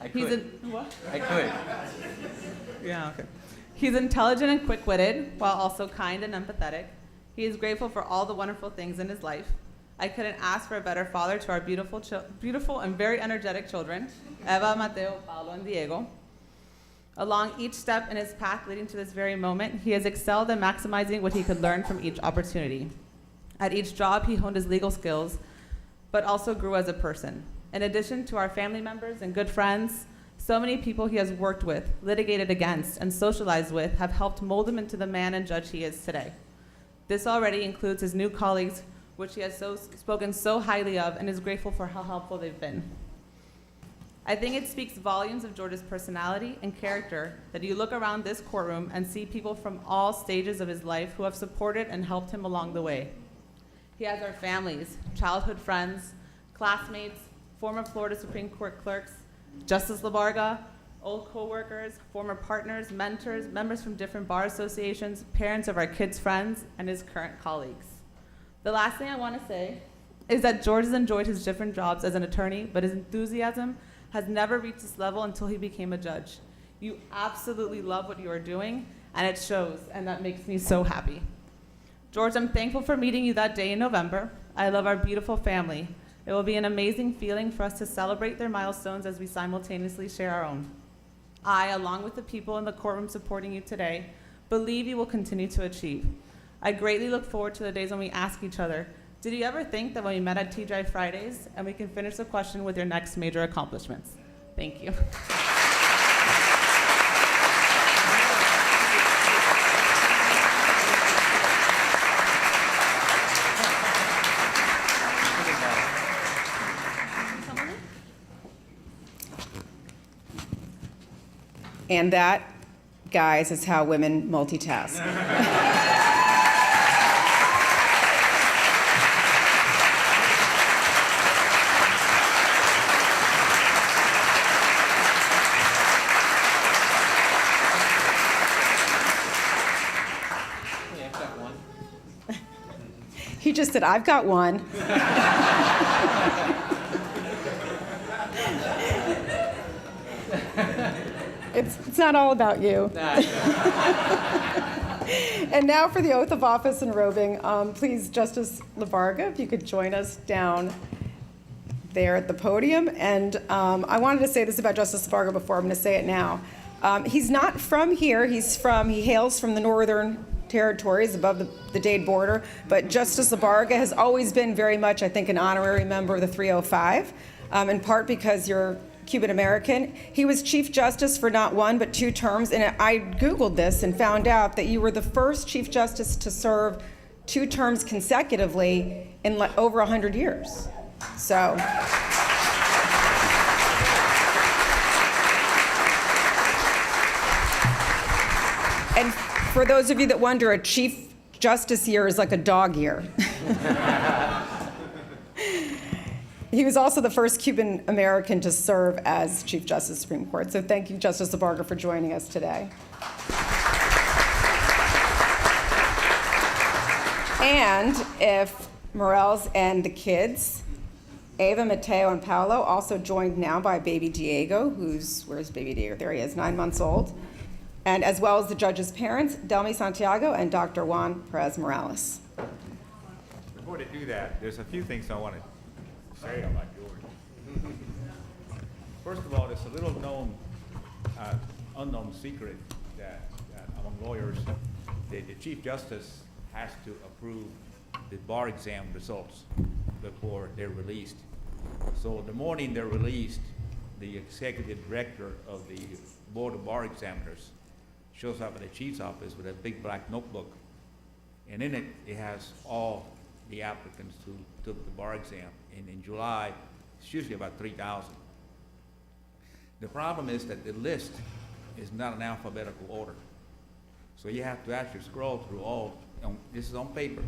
I could. What? I could. Yeah, okay. He's intelligent and quick-witted, while also kind and empathetic. He is grateful for all the wonderful things in his life. I couldn't ask for a better father to our beautiful and very energetic children, Eva, Mateo, Paulo, and Diego. Along each step in his path leading to this very moment, he has excelled in maximizing what he could learn from each opportunity. At each job, he honed his legal skills, but also grew as a person. In addition to our family members and good friends, so many people he has worked with, litigated against, and socialized with have helped mold him into the man and judge he is today. This already includes his new colleagues, which he has spoken so highly of and is grateful for how helpful they've been. I think it speaks volumes of George's personality and character that you look around this courtroom and see people from all stages of his life who have supported and helped him along the way. He has our families, childhood friends, classmates, former Florida Supreme Court clerks, Justice Labarga, old co-workers, former partners, mentors, members from different bar associations, parents of our kids' friends, and his current colleagues. The last thing I want to say is that George has enjoyed his different jobs as an attorney, but his enthusiasm has never reached this level until he became a judge. You absolutely love what you are doing, and it shows, and that makes me so happy. George, I'm thankful for meeting you that day in November. I love our beautiful family. It will be an amazing feeling for us to celebrate their milestones as we simultaneously share our own. I, along with the people in the courtroom supporting you today, believe you will continue to achieve. I greatly look forward to the days when we ask each other, did you ever think that when we met at TGI Fridays, and we can finish the question with your next major accomplishments? Thank you. And that, guys, is how women multitask. Yeah, I've got one. He just said, I've got one. It's not all about you. And now for the oath of office and robing, please, Justice Labarga, if you could join us down there at the podium. And I wanted to say this about Justice Labarga before. I'm going to say it now. He's not from here. He hails from the Northern Territories above the Dade border. But Justice Labarga has always been very much, I think, an honorary member of the 305, in part because you're Cuban American. He was Chief Justice for not one, but 2 terms. And I Googled this and found out that you were the first Chief Justice to serve 2 terms consecutively in over 100 years. So. And for those of you that wonder, a Chief Justice year is like a dog year. He was also the first Cuban American to serve as Chief Justice of the Supreme Court. So thank you, Justice Labarga, for joining us today. And if Morels and the kids, Ava, Mateo, and Paolo, also joined now by baby Diego, where's baby Diego? There he is, 9 months old. And as well as the judge's parents, Delmi Santiago and Dr. Juan Perez Morales. Before they do that, there's a few things I want to say about George. First of all, there's a little known, unknown secret that among lawyers, the Chief Justice has to approve the bar exam results before they're released. So the morning they're released, the executive director of the Board of Bar Examiners shows up at the chief's office with a big black notebook, and in it, it has all the applicants who took the bar exam. And in July, it's usually about 3,000. The problem is that the list is not in alphabetical order. So you have to actually scroll through all, this is on paper,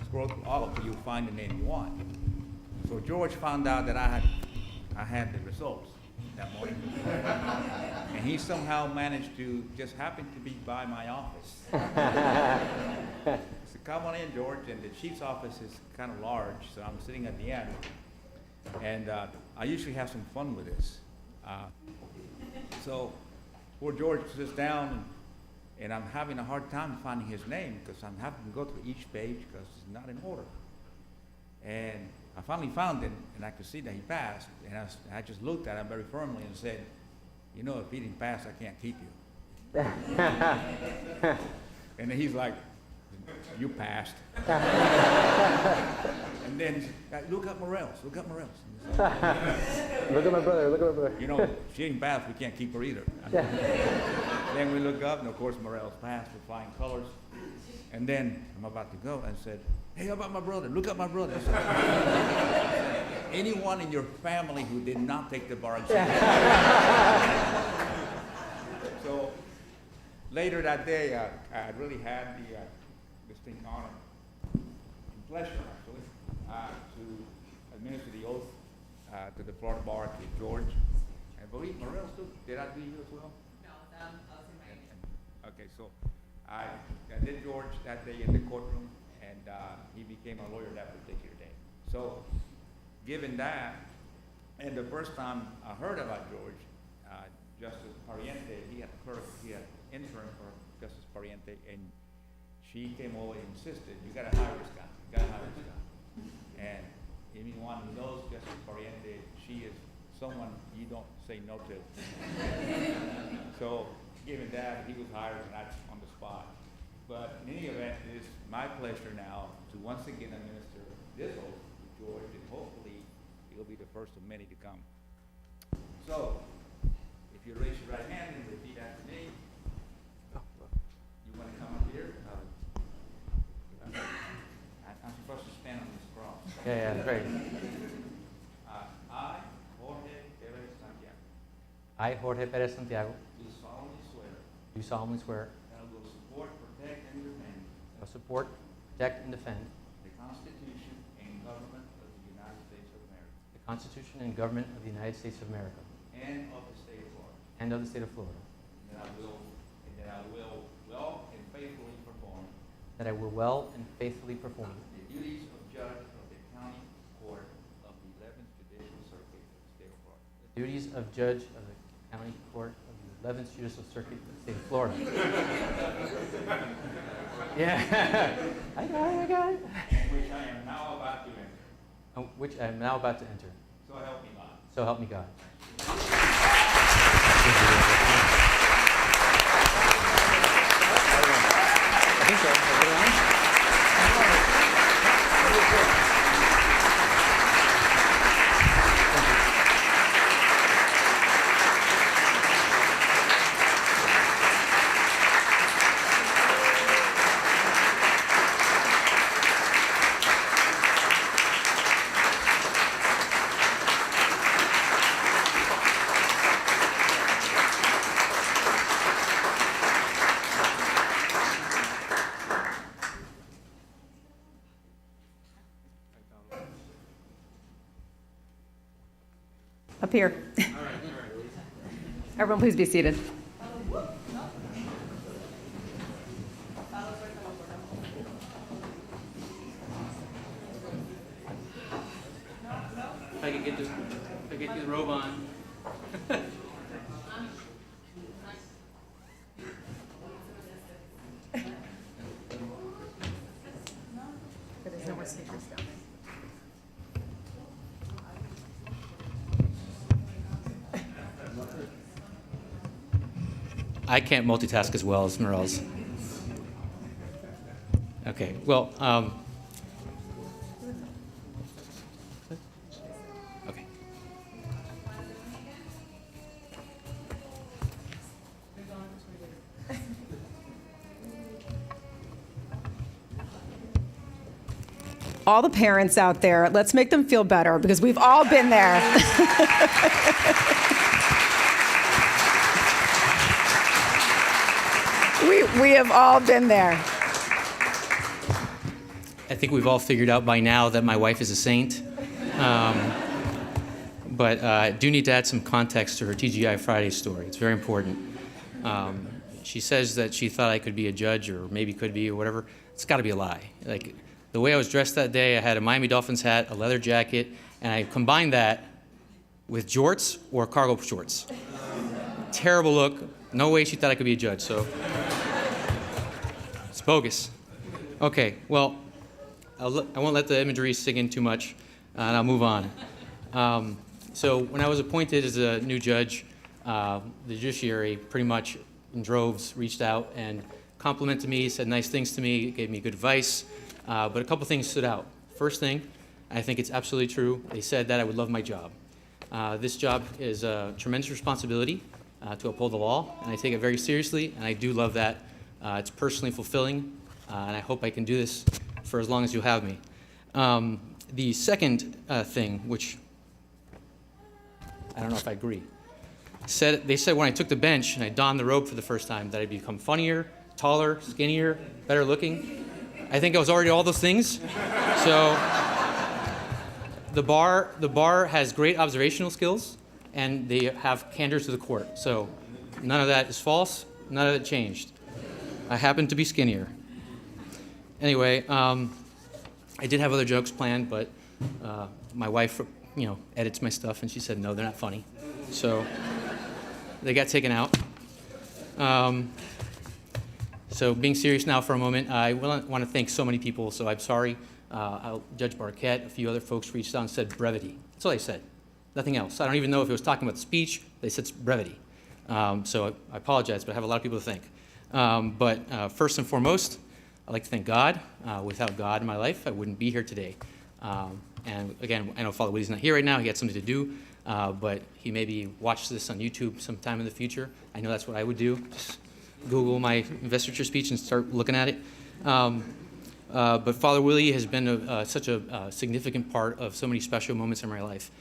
scroll through all until you find the name you want. So George found out that I had the results that morning. And he somehow managed to just happen to be by my office. So come on in, George, and the chief's office is kind of large, so I'm sitting at the end. And I usually have some fun with this. So poor George sits down, and I'm having a hard time finding his name because I'm having to go through each page because it's not in order. And I finally found it, and I could see that he passed. And I just looked at him very firmly and said, you know, if he didn't pass, I can't keep you. And then he's like, you passed. And then he's like, look up Morales, look up Morales. Look at my brother, look at my brother. You know, she didn't pass, we can't keep her either. Then we look up, and of course Morales passed with flying colors. And then I'm about to go, and said, hey, how about my brother? Look up my brother. I said, anyone in your family who did not take the bar exam. So later that day, I really had the distinct honor and pleasure, actually, to administer the oath to the Florida bar to George. I believe Morales too. Did I do you as well? No, I was in my Okay, so I did George that day in the courtroom, and he became a lawyer that particular day. So, given that, and the first time I heard about George, Justice Pariente, he had intern for Justice Pariente, and she came over and insisted, you gotta hire this guy, you gotta hire this guy. And anyone who knows Justice Pariente, she is someone you don't say no to. So, given that, he was hired, and that's on the spot. But in any event, it is my pleasure now to once again administer this oath to George, and hopefully he'll be the first of many to come. So, if you raise your right hand and repeat after me, you want to come up here? I'm supposed to stand on this cross. Yeah, yeah, great. I, Jorge Perez Santiago, I, Jorge Perez Santiago, do solemnly swear do solemnly swear that I will support, protect, and defend I will support, protect, and defend the Constitution and government of the United States of America the Constitution and government of the United States of America and of the state of Florida. and of the state of Florida, And that I will well and faithfully perform that I will well and faithfully perform the duties of judge of the county court of the 11th Judicial Circuit of the state of Florida. the duties of judge of the county court of the 11th Judicial Circuit of the state of Florida. Yeah, I got it. Which I am now about to enter. Which I am now about to enter. So help me God. So help me God. I think so. Is it on? Up here. Everyone, please be seated. If I could get this robe on. There's no more speakers down there. I can't multitask as well as Morales. Okay, well, okay. All the parents out there, let's make them feel better because we've all been there. We have all been there. I think we've all figured out by now that my wife is a saint. But I do need to add some context to her TGI Friday story. It's very important. She says that she thought I could be a judge or maybe could be or whatever. It's got to be a lie. Like, the way I was dressed that day, I had a Miami Dolphins hat, a leather jacket, and I combined that with jorts or cargo shorts. Terrible look. No way she thought I could be a judge, so it's bogus. Okay, well, I won't let the imagery sink in too much, and I'll move on. So when I was appointed as a new judge, the judiciary pretty much in droves reached out and complimented me, said nice things to me, gave me good advice, but a couple things stood out. First thing, I think it's absolutely true, they said that I would love my job. This job is a tremendous responsibility to uphold the law, and I take it very seriously, and I do love that. It's personally fulfilling, and I hope I can do this for as long as you have me. The second thing, which I don't know if I agree, they said when I took the bench and I donned the robe for the first time that I'd become funnier, taller, skinnier, better looking. I think I was already all those things. So the bar has great observational skills, and they have candor to the court. So none of that is false, none of it changed. I happen to be skinnier. Anyway, I did have other jokes planned, but my wife, edits my stuff, and she said, no, they're not funny. So they got taken out. So being serious now for a moment, I want to thank so many people, so I'm sorry. Judge Barquette, a few other folks reached out and said brevity. That's all they said, nothing else. I don't even know if it was talking about the speech. They said brevity. So I apologize, but I have a lot of people to thank. But first and foremost, I'd like to thank God. Without God in my life, I wouldn't be here today. And again, I know Father Willie's not here right now. He had something to do, but he maybe watched this on YouTube sometime in the future. I know that's what I would do. Just Google my investiture speech and start looking at it. But Father Willie has been such a significant part of so many special moments in my life,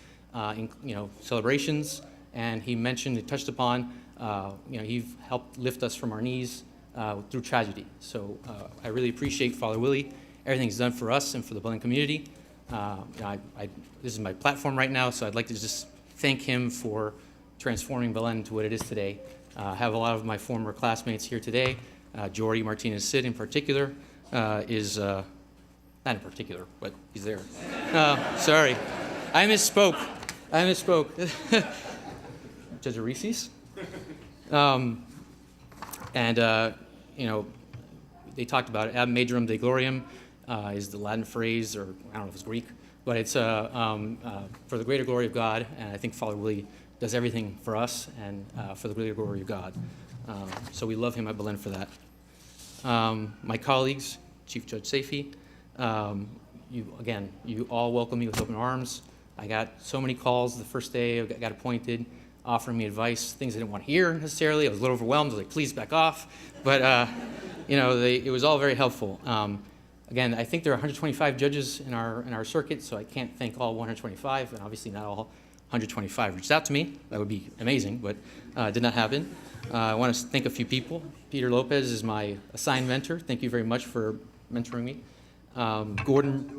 celebrations, and he touched upon, he helped lift us from our knees through tragedy. So I really appreciate Father Willie, everything he's done for us and for the Belen community. This is my platform right now, so I'd like to just thank him for transforming Belen into what it is today. I have a lot of my former classmates here today. Jorge Martinez-Sid in particular is, not in particular, but he's there. Sorry, I misspoke. Judge Arisis. They talked about it. Ab majorum Dei gloriam is the Latin phrase, or I don't know if it's Greek, but it's for the greater glory of God, and I think Father Willie does everything for us and for the greater glory of God. So we love him at Belen for that. My colleagues, Chief Judge Safey, you all welcome me with open arms. I got so many calls the first day I got appointed, offering me advice, things I didn't want to hear necessarily. I was a little overwhelmed. I was like, please back off. But, it was all very helpful. Again, I think there are 125 judges in our circuit, so I can't thank all 125, and obviously not all 125 reached out to me. That would be amazing, but it did not happen. I want to thank a few people. Peter Lopez is my assigned mentor. Thank you very much for mentoring me. Gordon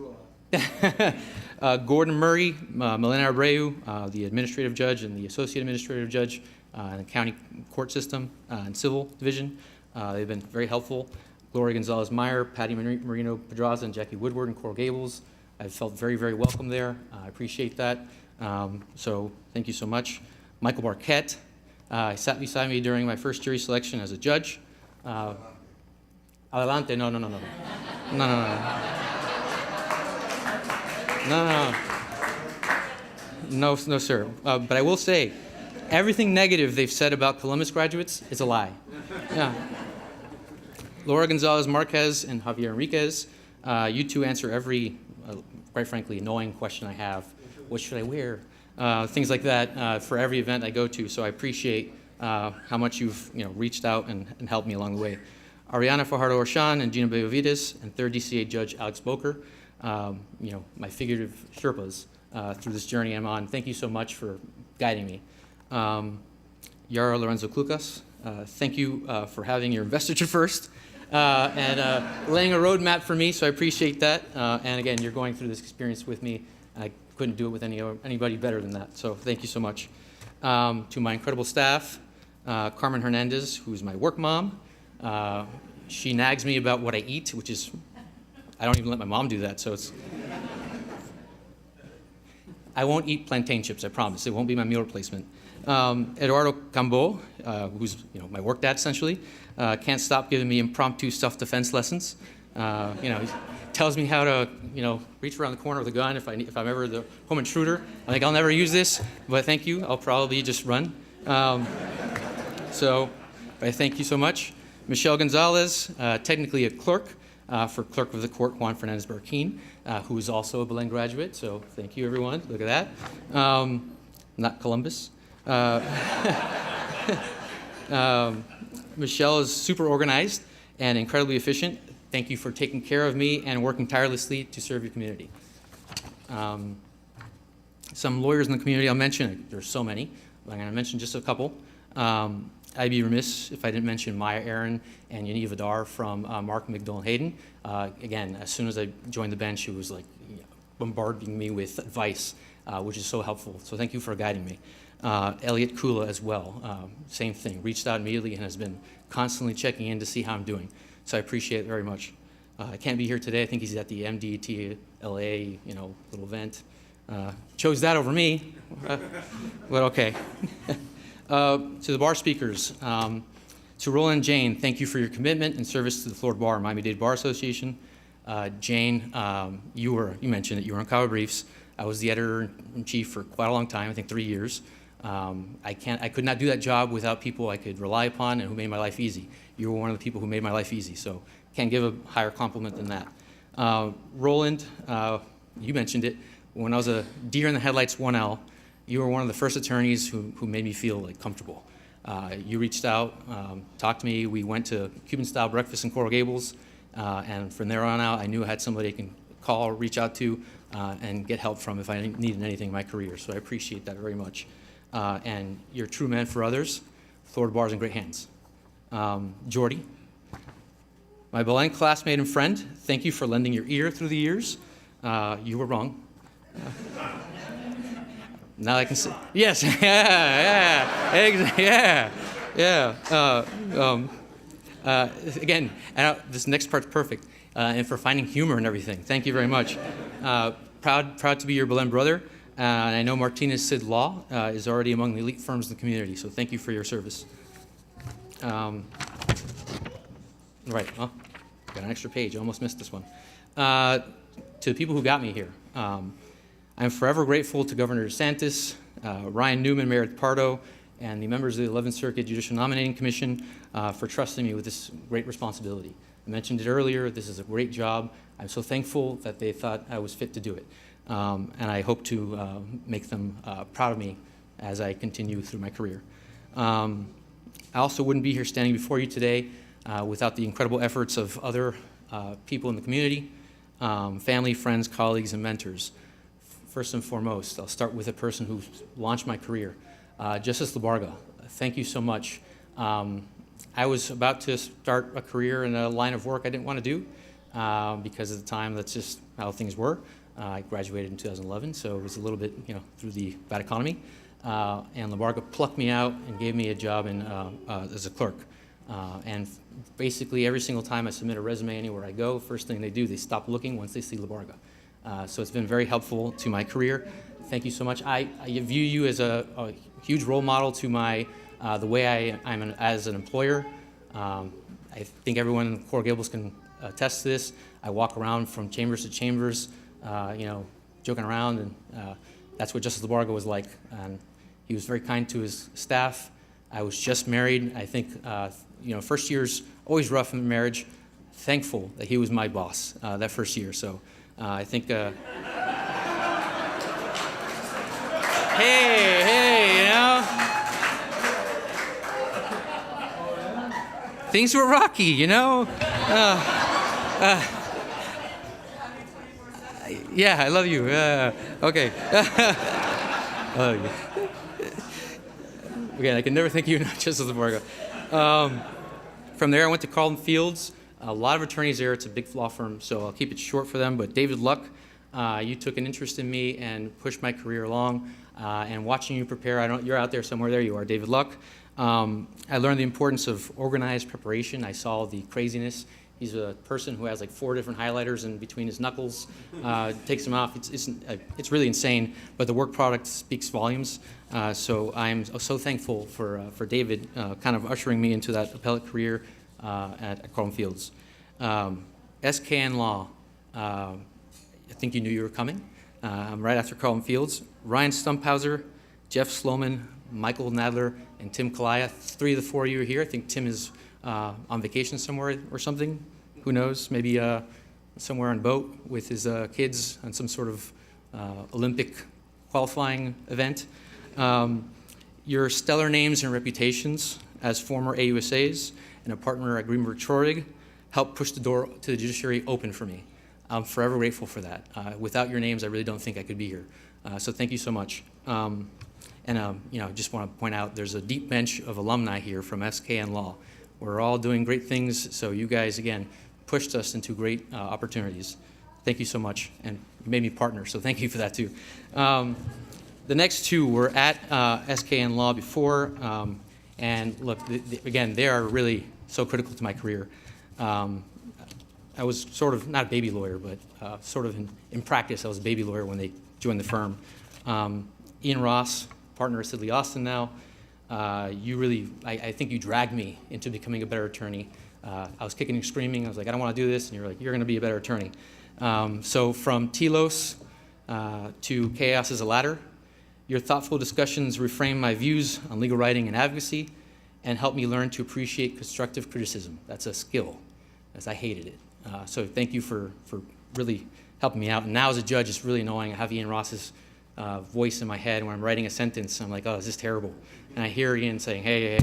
Murray, Melina Abreu, the administrative judge and the associate administrative judge in the county court system and civil division. They've been very helpful. Gloria Gonzalez-Meyer, Patty Marino Pedraza, and Jackie Woodward in Coral Gables. I've felt very, very welcome there. I appreciate that. So thank you so much. Michael Barquette sat beside me during my first jury selection as a judge. Adelante, no. No, sir. But I will say, everything negative they've said about Columbus graduates is a lie. Yeah. Laura Gonzalez Marquez and Javier Enriquez, you two answer every, quite frankly, annoying question I have. What should I wear? Things like that for every event I go to. So I appreciate how much you've reached out and helped me along the way. Ariana Fajardo-Orshan and Gina Benavides, and third DCA Judge Alex Boker, my figurative Sherpas through this journey I'm on. Thank you so much for guiding me. Yara Lorenzo Clucas, thank you for having your investiture first and laying a roadmap for me, so I appreciate that. And again, you're going through this experience with me. I couldn't do it with anybody better than that, so thank you so much. To my incredible staff, Carmen Hernandez, who's my work mom. She nags me about what I eat, which is, I don't even let my mom do that, so it's, I won't eat plantain chips, I promise. It won't be my meal replacement. Eduardo Cambo, who's my work dad essentially, can't stop giving me impromptu self-defense lessons. He tells me how to reach around the corner with a gun if I'm ever the home intruder. I'm like, I'll never use this, but thank you. I'll probably just run. So I thank you so much. Michelle Gonzalez, technically a clerk for Clerk of the Court Juan Fernandez Barquin, who is also a Belen graduate. So thank you, everyone. Look at that. Not Columbus. Michelle is super organized and incredibly efficient. Thank you for taking care of me and working tirelessly to serve your community. Some lawyers in the community I'll mention. There's so many, but I'm going to mention just a couple. I'd be remiss if I didn't mention Maya Aaron and Yaniv Adar from Mark McDowell Hayden. Again, as soon as I joined the bench, it was like bombarding me with advice, which is so helpful. So thank you for guiding me. Elliot Kula as well, same thing. Reached out immediately and has been constantly checking in to see how I'm doing. So I appreciate it very much. I can't be here today. I think he's at the MDTLA, little event. Chose that over me, but okay. To the bar speakers, to Roland and Jane, thank you for your commitment and service to the Florida Bar and Miami-Dade Bar Association. Jane, you mentioned that you were on Cover Briefs. I was the editor-in-chief for quite a long time, I think 3 years. I could not do that job without people I could rely upon and who made my life easy. You were one of the people who made my life easy, so can't give a higher compliment than that. Roland, you mentioned it. When I was a deer in the headlights 1L, you were one of the first attorneys who made me feel comfortable. You reached out, talked to me. We went to Cuban-style breakfast in Coral Gables, and from there on out, I knew I had somebody I can call, reach out to, and get help from if I needed anything in my career. So I appreciate that very much. And you're a true man for others. Florida Bar's in great hands. Jordy, my Belen classmate and friend, thank you for lending your ear through the years. You were wrong. Now I can say, yes, again, this next part's perfect, and for finding humor and everything. Thank you very much. Proud to be your Belen brother, and I know Martinez Sid Law is already among the elite firms in the community, so thank you for your service. Right, got an extra page, I almost missed this one. To the people who got me here, I'm forever grateful to Governor DeSantis, Ryan Newman, Mayor Pardo, and the members of the 11th Circuit Judicial Nominating Commission for trusting me with this great responsibility. I mentioned it earlier, this is a great job. I'm so thankful that they thought I was fit to do it. And I hope to make them proud of me as I continue through my career. I also wouldn't be here standing before you today without the incredible efforts of other people in the community, family, friends, colleagues, and mentors. First and foremost, I'll start with a person who launched my career, Justice Labarga. Thank you so much. I was about to start a career in a line of work I didn't want to do because at the time that's just how things were. I graduated in 2011, so it was a little bit, through the bad economy. And Labarga plucked me out and gave me a job as a clerk. And basically every single time I submit a resume anywhere I go, first thing they do, they stop looking once they see Labarga. So it's been very helpful to my career. Thank you so much. I view you as a huge role model to the way I'm as an employer. I think everyone in Coral Gables can attest to this. I walk around from chambers to chambers, joking around, and that's what Justice Labarga was like. And he was very kind to his staff. I was just married. I think, first year's always rough in marriage. Thankful that he was my boss that first year. So I think, things were rocky, Yeah, I love you. Okay. I love you. Again, I can never thank you enough, Justice Labarga. From there, I went to Carlton Fields. A lot of attorneys there. It's a big law firm, so I'll keep it short for them. But David Luck, you took an interest in me and pushed my career along. And watching you prepare, you're out there somewhere. There you are, David Luck. I learned the importance of organized preparation. I saw the craziness. He's a person who has like 4 different highlighters in between his knuckles, takes them off. It's really insane, but the work product speaks volumes. So I'm so thankful for David kind of ushering me into that appellate career at Carlton Fields. SKN Law, I think you knew you were coming. I'm right after Carlton Fields. Ryan Stumphauser, Jeff Sloman, Michael Nadler, and Tim Kalaya. 3 of the 4 of you are here. I think Tim is on vacation somewhere or something. Who knows? Maybe somewhere on a boat with his kids on some sort of Olympic qualifying event. Your stellar names and reputations as former AUSAs and a partner at Greenberg Traurig helped push the door to the judiciary open for me. I'm forever grateful for that. Without your names, I really don't think I could be here. So thank you so much. Just want to point out there's a deep bench of alumni here from SKN Law. We're all doing great things, so you guys, again, pushed us into great opportunities. Thank you so much, and you made me partner, so thank you for that too. The next 2 were at SKN Law before, and look, again, they are really so critical to my career. I was sort of, not a baby lawyer, but sort of in practice, I was a baby lawyer when they joined the firm. Ian Ross, partner at Sidley Austin now, you really, I think you dragged me into becoming a better attorney. I was kicking and screaming. I was like, I don't want to do this. And you're like, you're going to be a better attorney. So from telos to chaos as a ladder, your thoughtful discussions reframe my views on legal writing and advocacy and help me learn to appreciate constructive criticism. That's a skill, as I hated it. So thank you for really helping me out. And now as a judge, it's really annoying. I have Ian Ross's voice in my head when I'm writing a sentence. I'm like, oh, this is terrible. And I hear Ian saying, hey,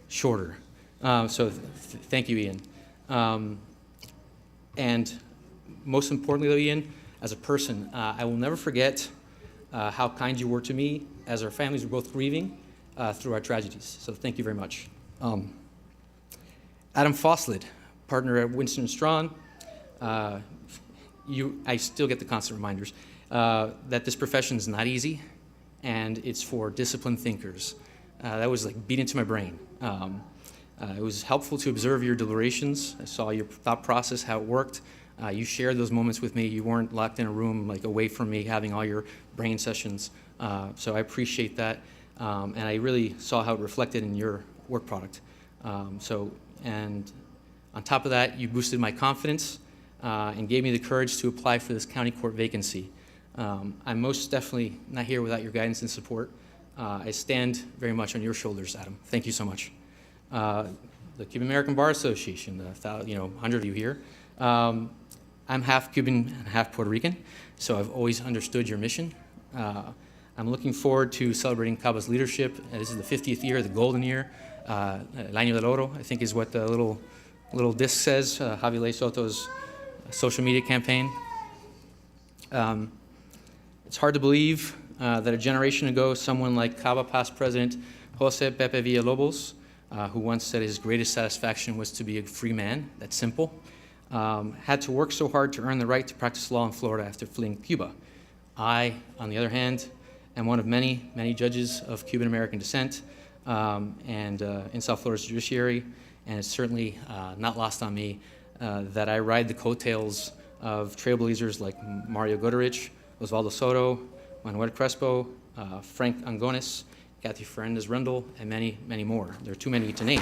shorter. Thank you, Ian. And most importantly, though, Ian, as a person, I will never forget how kind you were to me as our families were both grieving through our tragedies. So thank you very much. Adam Fosslett, partner at Winston & Strawn. I still get the constant reminders that this profession is not easy, and it's for disciplined thinkers. That was like beat into my brain. It was helpful to observe your deliberations. I saw your thought process, how it worked. You shared those moments with me. You weren't locked in a room, like away from me, having all your brain sessions. So I appreciate that. And I really saw how it reflected in your work product. And on top of that, you boosted my confidence and gave me the courage to apply for this county court vacancy. I'm most definitely not here without your guidance and support. I stand very much on your shoulders, Adam. Thank you so much. The Cuban American Bar Association, 100 of you here. I'm half Cuban and half Puerto Rican, so I've always understood your mission. I'm looking forward to celebrating CABA's leadership. This is the 50th year, the golden year. El Año del Oro, I think, is what the little disc says, Javier Soto's social media campaign. It's hard to believe that a generation ago, someone like CABA past president Jose Pepe Villalobos, who once said his greatest satisfaction was to be a free man, that's simple, had to work so hard to earn the right to practice law in Florida after fleeing Cuba. I, on the other hand, am one of many, many judges of Cuban American descent in South Florida's judiciary, and it's certainly not lost on me that I ride the coattails of trailblazers like Mario Goderich, Osvaldo Soto, Manuel Crespo, Frank Angones, Kathy Fernandez-Rendell, and many, many more. There are too many to name.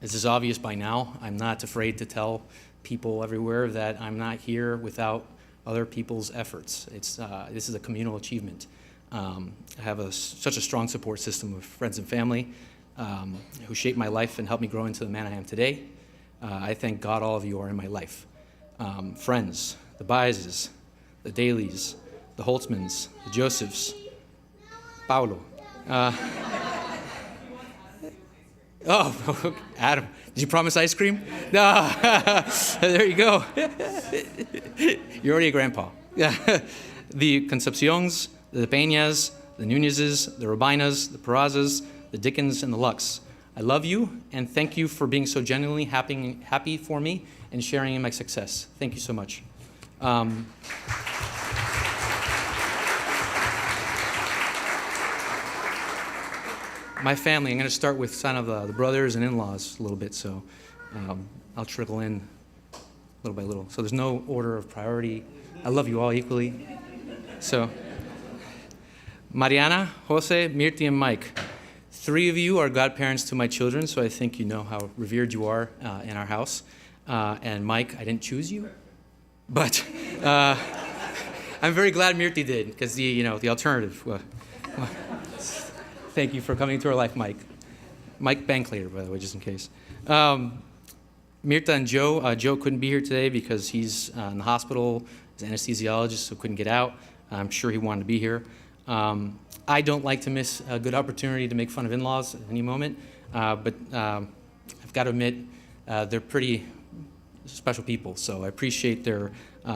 As is obvious by now, I'm not afraid to tell people everywhere that I'm not here without other people's efforts. This is a communal achievement. I have such a strong support system of friends and family who shaped my life and helped me grow into the man I am today. I thank God all of you are in my life. Friends, the Baezes, the Dailies, the Holtzmans, the Josephs, Paulo. Oh, Adam, did you promise ice cream? No, there you go. You're already a grandpa. The Concepciones, the Peñas, the Nunezes, the Robinas, the Perazzas, the Dickens, and the Lux. I love you, and thank you for being so genuinely happy for me and sharing in my success. Thank you so much. My family, I'm going to start with kind of the brothers and in-laws a little bit, so I'll trickle in little by little. So there's no order of priority. I love you all equally. So, Mariana, Jose, Mirti, and Mike, 3 of you are godparents to my children, so I think you know how revered you are in our house. And Mike, I didn't choose you, but I'm very glad Mirti did, because the alternative. Thank you for coming into our life, Mike. Mike Banklater, by the way, just in case. Mirta and Joe. Joe couldn't be here today because he's in the hospital. He's an anesthesiologist, so couldn't get out. I'm sure he wanted to be here. I don't like to miss a good opportunity to make fun of in-laws at any moment, but I've got to admit, they're pretty special people, so I appreciate their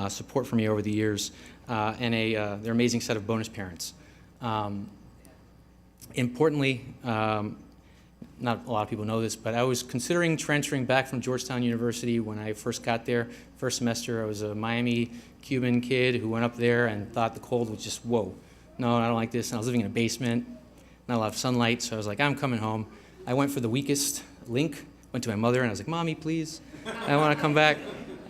support for me over the years, and they're an amazing set of bonus parents. Importantly, not a lot of people know this, but I was considering transferring back from Georgetown University when I first got there. First semester, I was a Miami Cuban kid who went up there and thought the cold was just, whoa, no, I don't like this. And I was living in a basement, not a lot of sunlight, so I was like, I'm coming home. I went for the weakest link, went to my mother, and I was like, Mommy, please, I want to come back.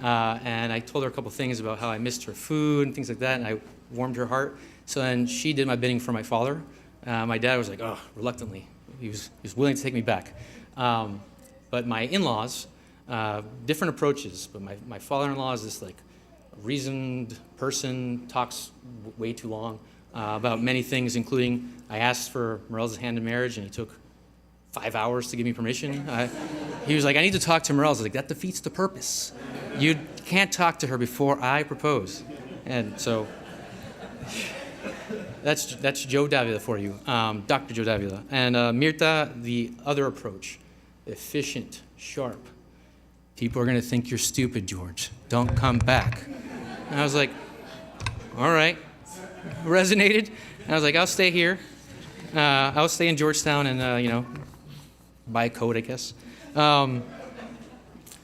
And I told her a couple things about how I missed her food and things like that, and I warmed her heart. So then she did my bidding for my father. My dad was like, oh, reluctantly. He was willing to take me back. But my in-laws, different approaches, but my father-in-law is this like reasoned person, talks way too long about many things, including I asked for Morel's hand in marriage, and he took 5 hours to give me permission. He was like, I need to talk to Morel. I was like, that defeats the purpose. You can't talk to her before I propose. And so that's Joe Davila for you, Dr. Joe Davila. And Mirta, the other approach, efficient, sharp. People are going to think you're stupid, George. Don't come back. And I was like, all right. Resonated. And I was like, I'll stay here. I'll stay in Georgetown and, buy a coat, I guess. So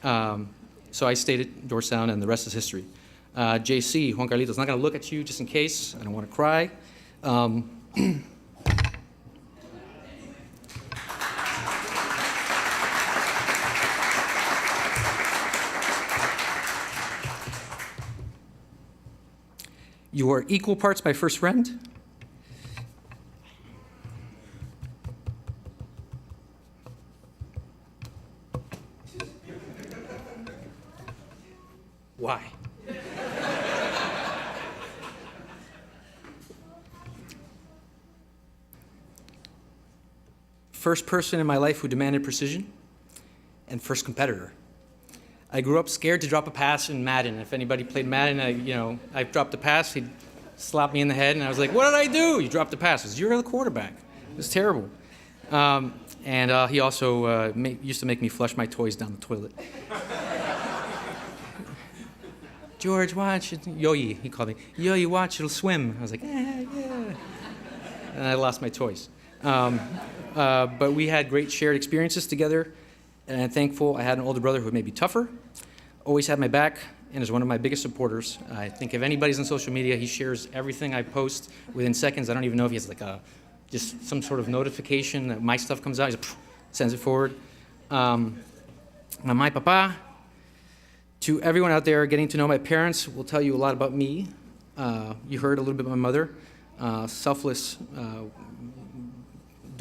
I stayed at Georgetown, and the rest is history. JC, Juan Carlitos, not going to look at you just in case. I don't want to cry. You are equal parts my first friend. Why? First person in my life who demanded precision, and first competitor. I grew up scared to drop a pass in Madden. If anybody played Madden, I dropped a pass, he'd slap me in the head, and I was like, what did I do? You dropped the pass. I was, you're the quarterback. It was terrible. And he also used to make me flush my toys down the toilet. George, watch it. Yo-yi, he called me. Yo-yi, watch, it'll swim. I was like, yeah. And I lost my toys. But we had great shared experiences together, and I'm thankful I had an older brother who made me tougher, always had my back, and is one of my biggest supporters. I think if anybody's on social media, he shares everything I post within seconds. I don't even know if he has just some sort of notification that my stuff comes out. He just sends it forward. My papa. To everyone out there, getting to know my parents will tell you a lot about me. You heard a little bit about my mother. Selfless,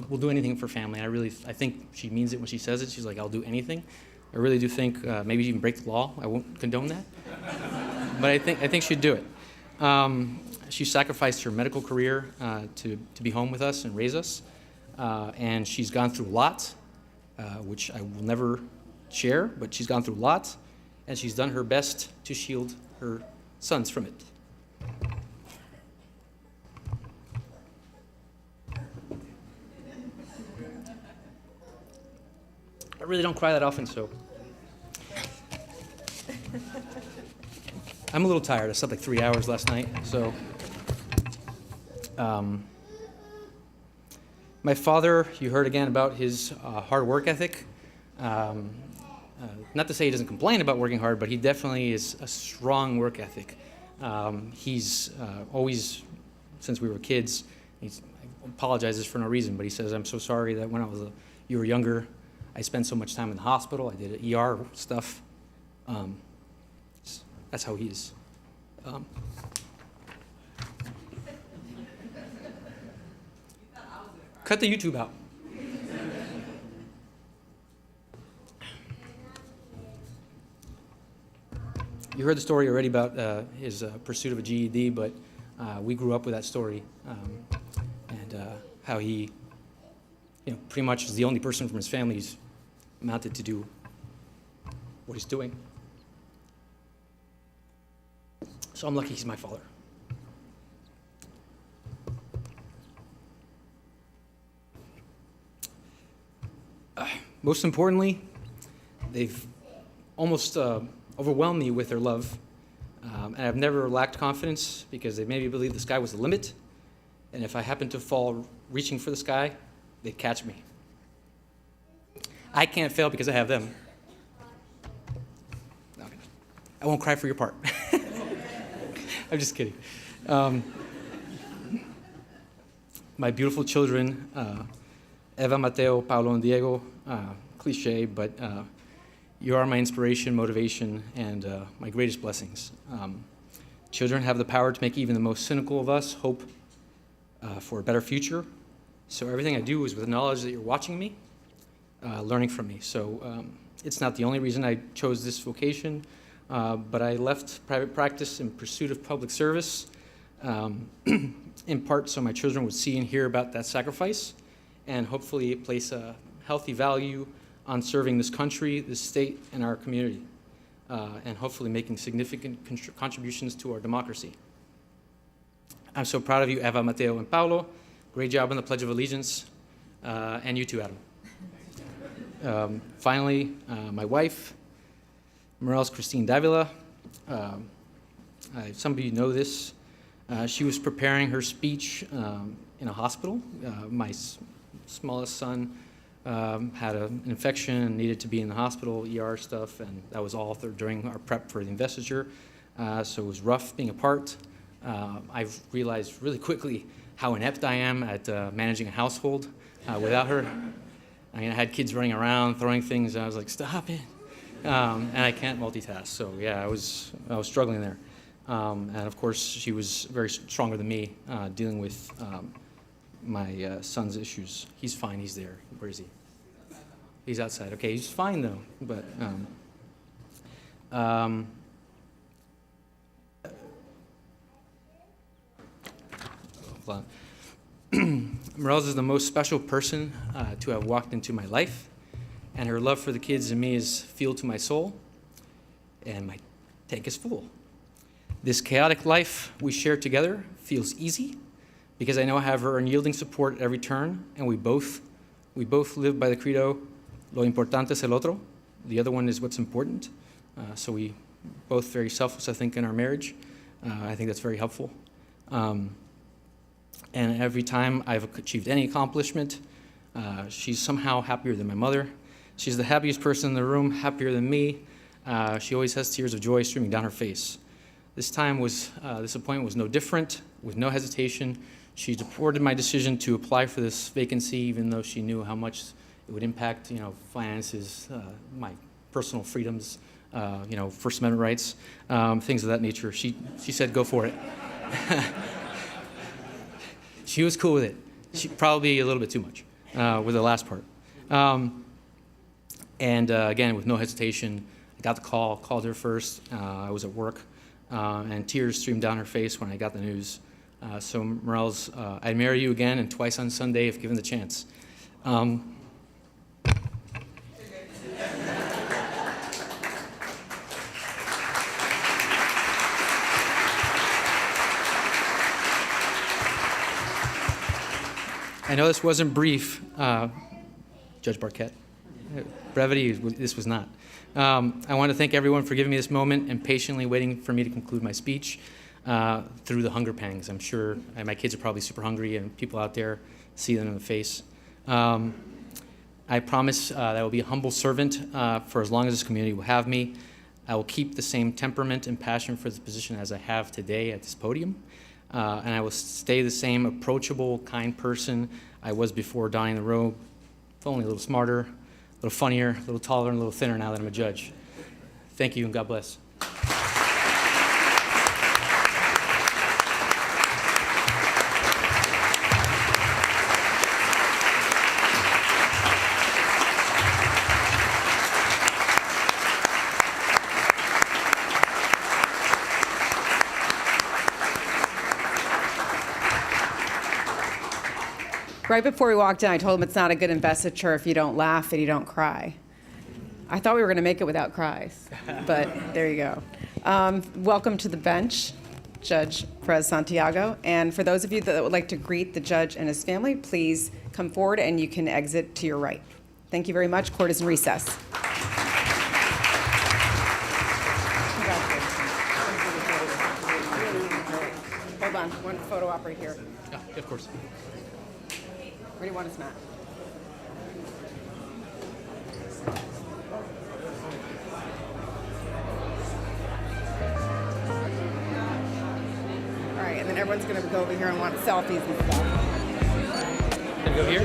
will do anything for family. I think she means it when she says it. She's like, I'll do anything. I really do think maybe even break the law. I won't condone that. But I think she'd do it. She sacrificed her medical career to be home with us and raise us. And she's gone through a lot, which I will never share, but she's gone through a lot. And she's done her best to shield her sons from it. I really don't cry that often, so. I'm a little tired. I slept like 3 hours last night, so. My father, you heard again about his hard work ethic. Not to say he doesn't complain about working hard, but he definitely is a strong work ethic. He's always, since we were kids, he apologizes for no reason, but he says, I'm so sorry that when you were younger, I spent so much time in the hospital. I did ER stuff. That's how he is. Cut the YouTube out. You heard the story already about his pursuit of a GED, but we grew up with that story, and how he, pretty much is the only person from his family who's amounted to do what he's doing. So I'm lucky he's my father. Most importantly, they've almost overwhelmed me with their love, and I've never lacked confidence because they made me believe the sky was the limit, and if I happened to fall reaching for the sky, they'd catch me. I can't fail because I have them. Okay. I won't cry for your part. I'm just kidding. My beautiful children, Eva, Mateo, Paulo, and Diego, cliche, but you are my inspiration, motivation, and my greatest blessings. Children have the power to make even the most cynical of us hope for a better future. So everything I do is with knowledge that you're watching me, learning from me. So it's not the only reason I chose this vocation, but I left private practice in pursuit of public service, in part so my children would see and hear about that sacrifice, and hopefully place a healthy value on serving this country, this state, and our community, and hopefully making significant contributions to our democracy. I'm so proud of you, Eva, Mateo, and Paulo. Great job on the Pledge of Allegiance, and you too, Adam. Finally, my wife, Morales Christine Davila. Some of you know this. She was preparing her speech in a hospital. My smallest son had an infection and needed to be in the hospital, ER stuff, and that was all during our prep for the investiture. So it was rough being apart. I've realized really quickly how inept I am at managing a household without her. I mean, I had kids running around, throwing things, and I was like, stop it. And I can't multitask, so yeah, I was struggling there. And of course, she was very stronger than me, dealing with my son's issues. He's fine, he's there. Where is he? He's outside. Okay, he's fine though, but hold on. Morales is the most special person to have walked into my life, and her love for the kids and me is fuel to my soul, and my tank is full. This chaotic life we share together feels easy because I know I have her unyielding support at every turn, and we both live by the credo, lo importante es el otro. The other one is what's important. So we both very selfless, I think, in our marriage. I think that's very helpful. And every time I've achieved any accomplishment, she's somehow happier than my mother. She's the happiest person in the room, happier than me. She always has tears of joy streaming down her face. This appointment was no different. With no hesitation, she supported my decision to apply for this vacancy, even though she knew how much it would impact, finances, my personal freedoms, First Amendment rights, things of that nature. She said, go for it. She was cool with it. She probably a little bit too much with the last part. Again, with no hesitation, I got the call, called her first. I was at work, and tears streamed down her face when I got the news. So Morales, I'd marry you again and twice on Sunday if given the chance. I know this wasn't brief, Judge Barquette. Brevity, this was not. I want to thank everyone for giving me this moment and patiently waiting for me to conclude my speech through the hunger pangs. I'm sure my kids are probably super hungry, and people out there see them in the face. I promise that I will be a humble servant for as long as this community will have me. I will keep the same temperament and passion for this position as I have today at this podium. And I will stay the same approachable, kind person I was before donning the robe, if only a little smarter, a little funnier, a little taller, and a little thinner now that I'm a judge. Thank you, and God bless. Right before we walked in, I told him it's not a good investiture if you don't laugh and you don't cry. I thought we were going to make it without cries, but there you go. Welcome to the bench, Judge Perez Santiago. And for those of you that would like to greet the judge and his family, please come forward and you can exit to your right. Thank you very much. Court is in recess. Hold on, one photo op right here. Yeah, of course. Where do you want us, Matt? All right, and then everyone's gonna go over here and want selfies and stuff. Can I go here?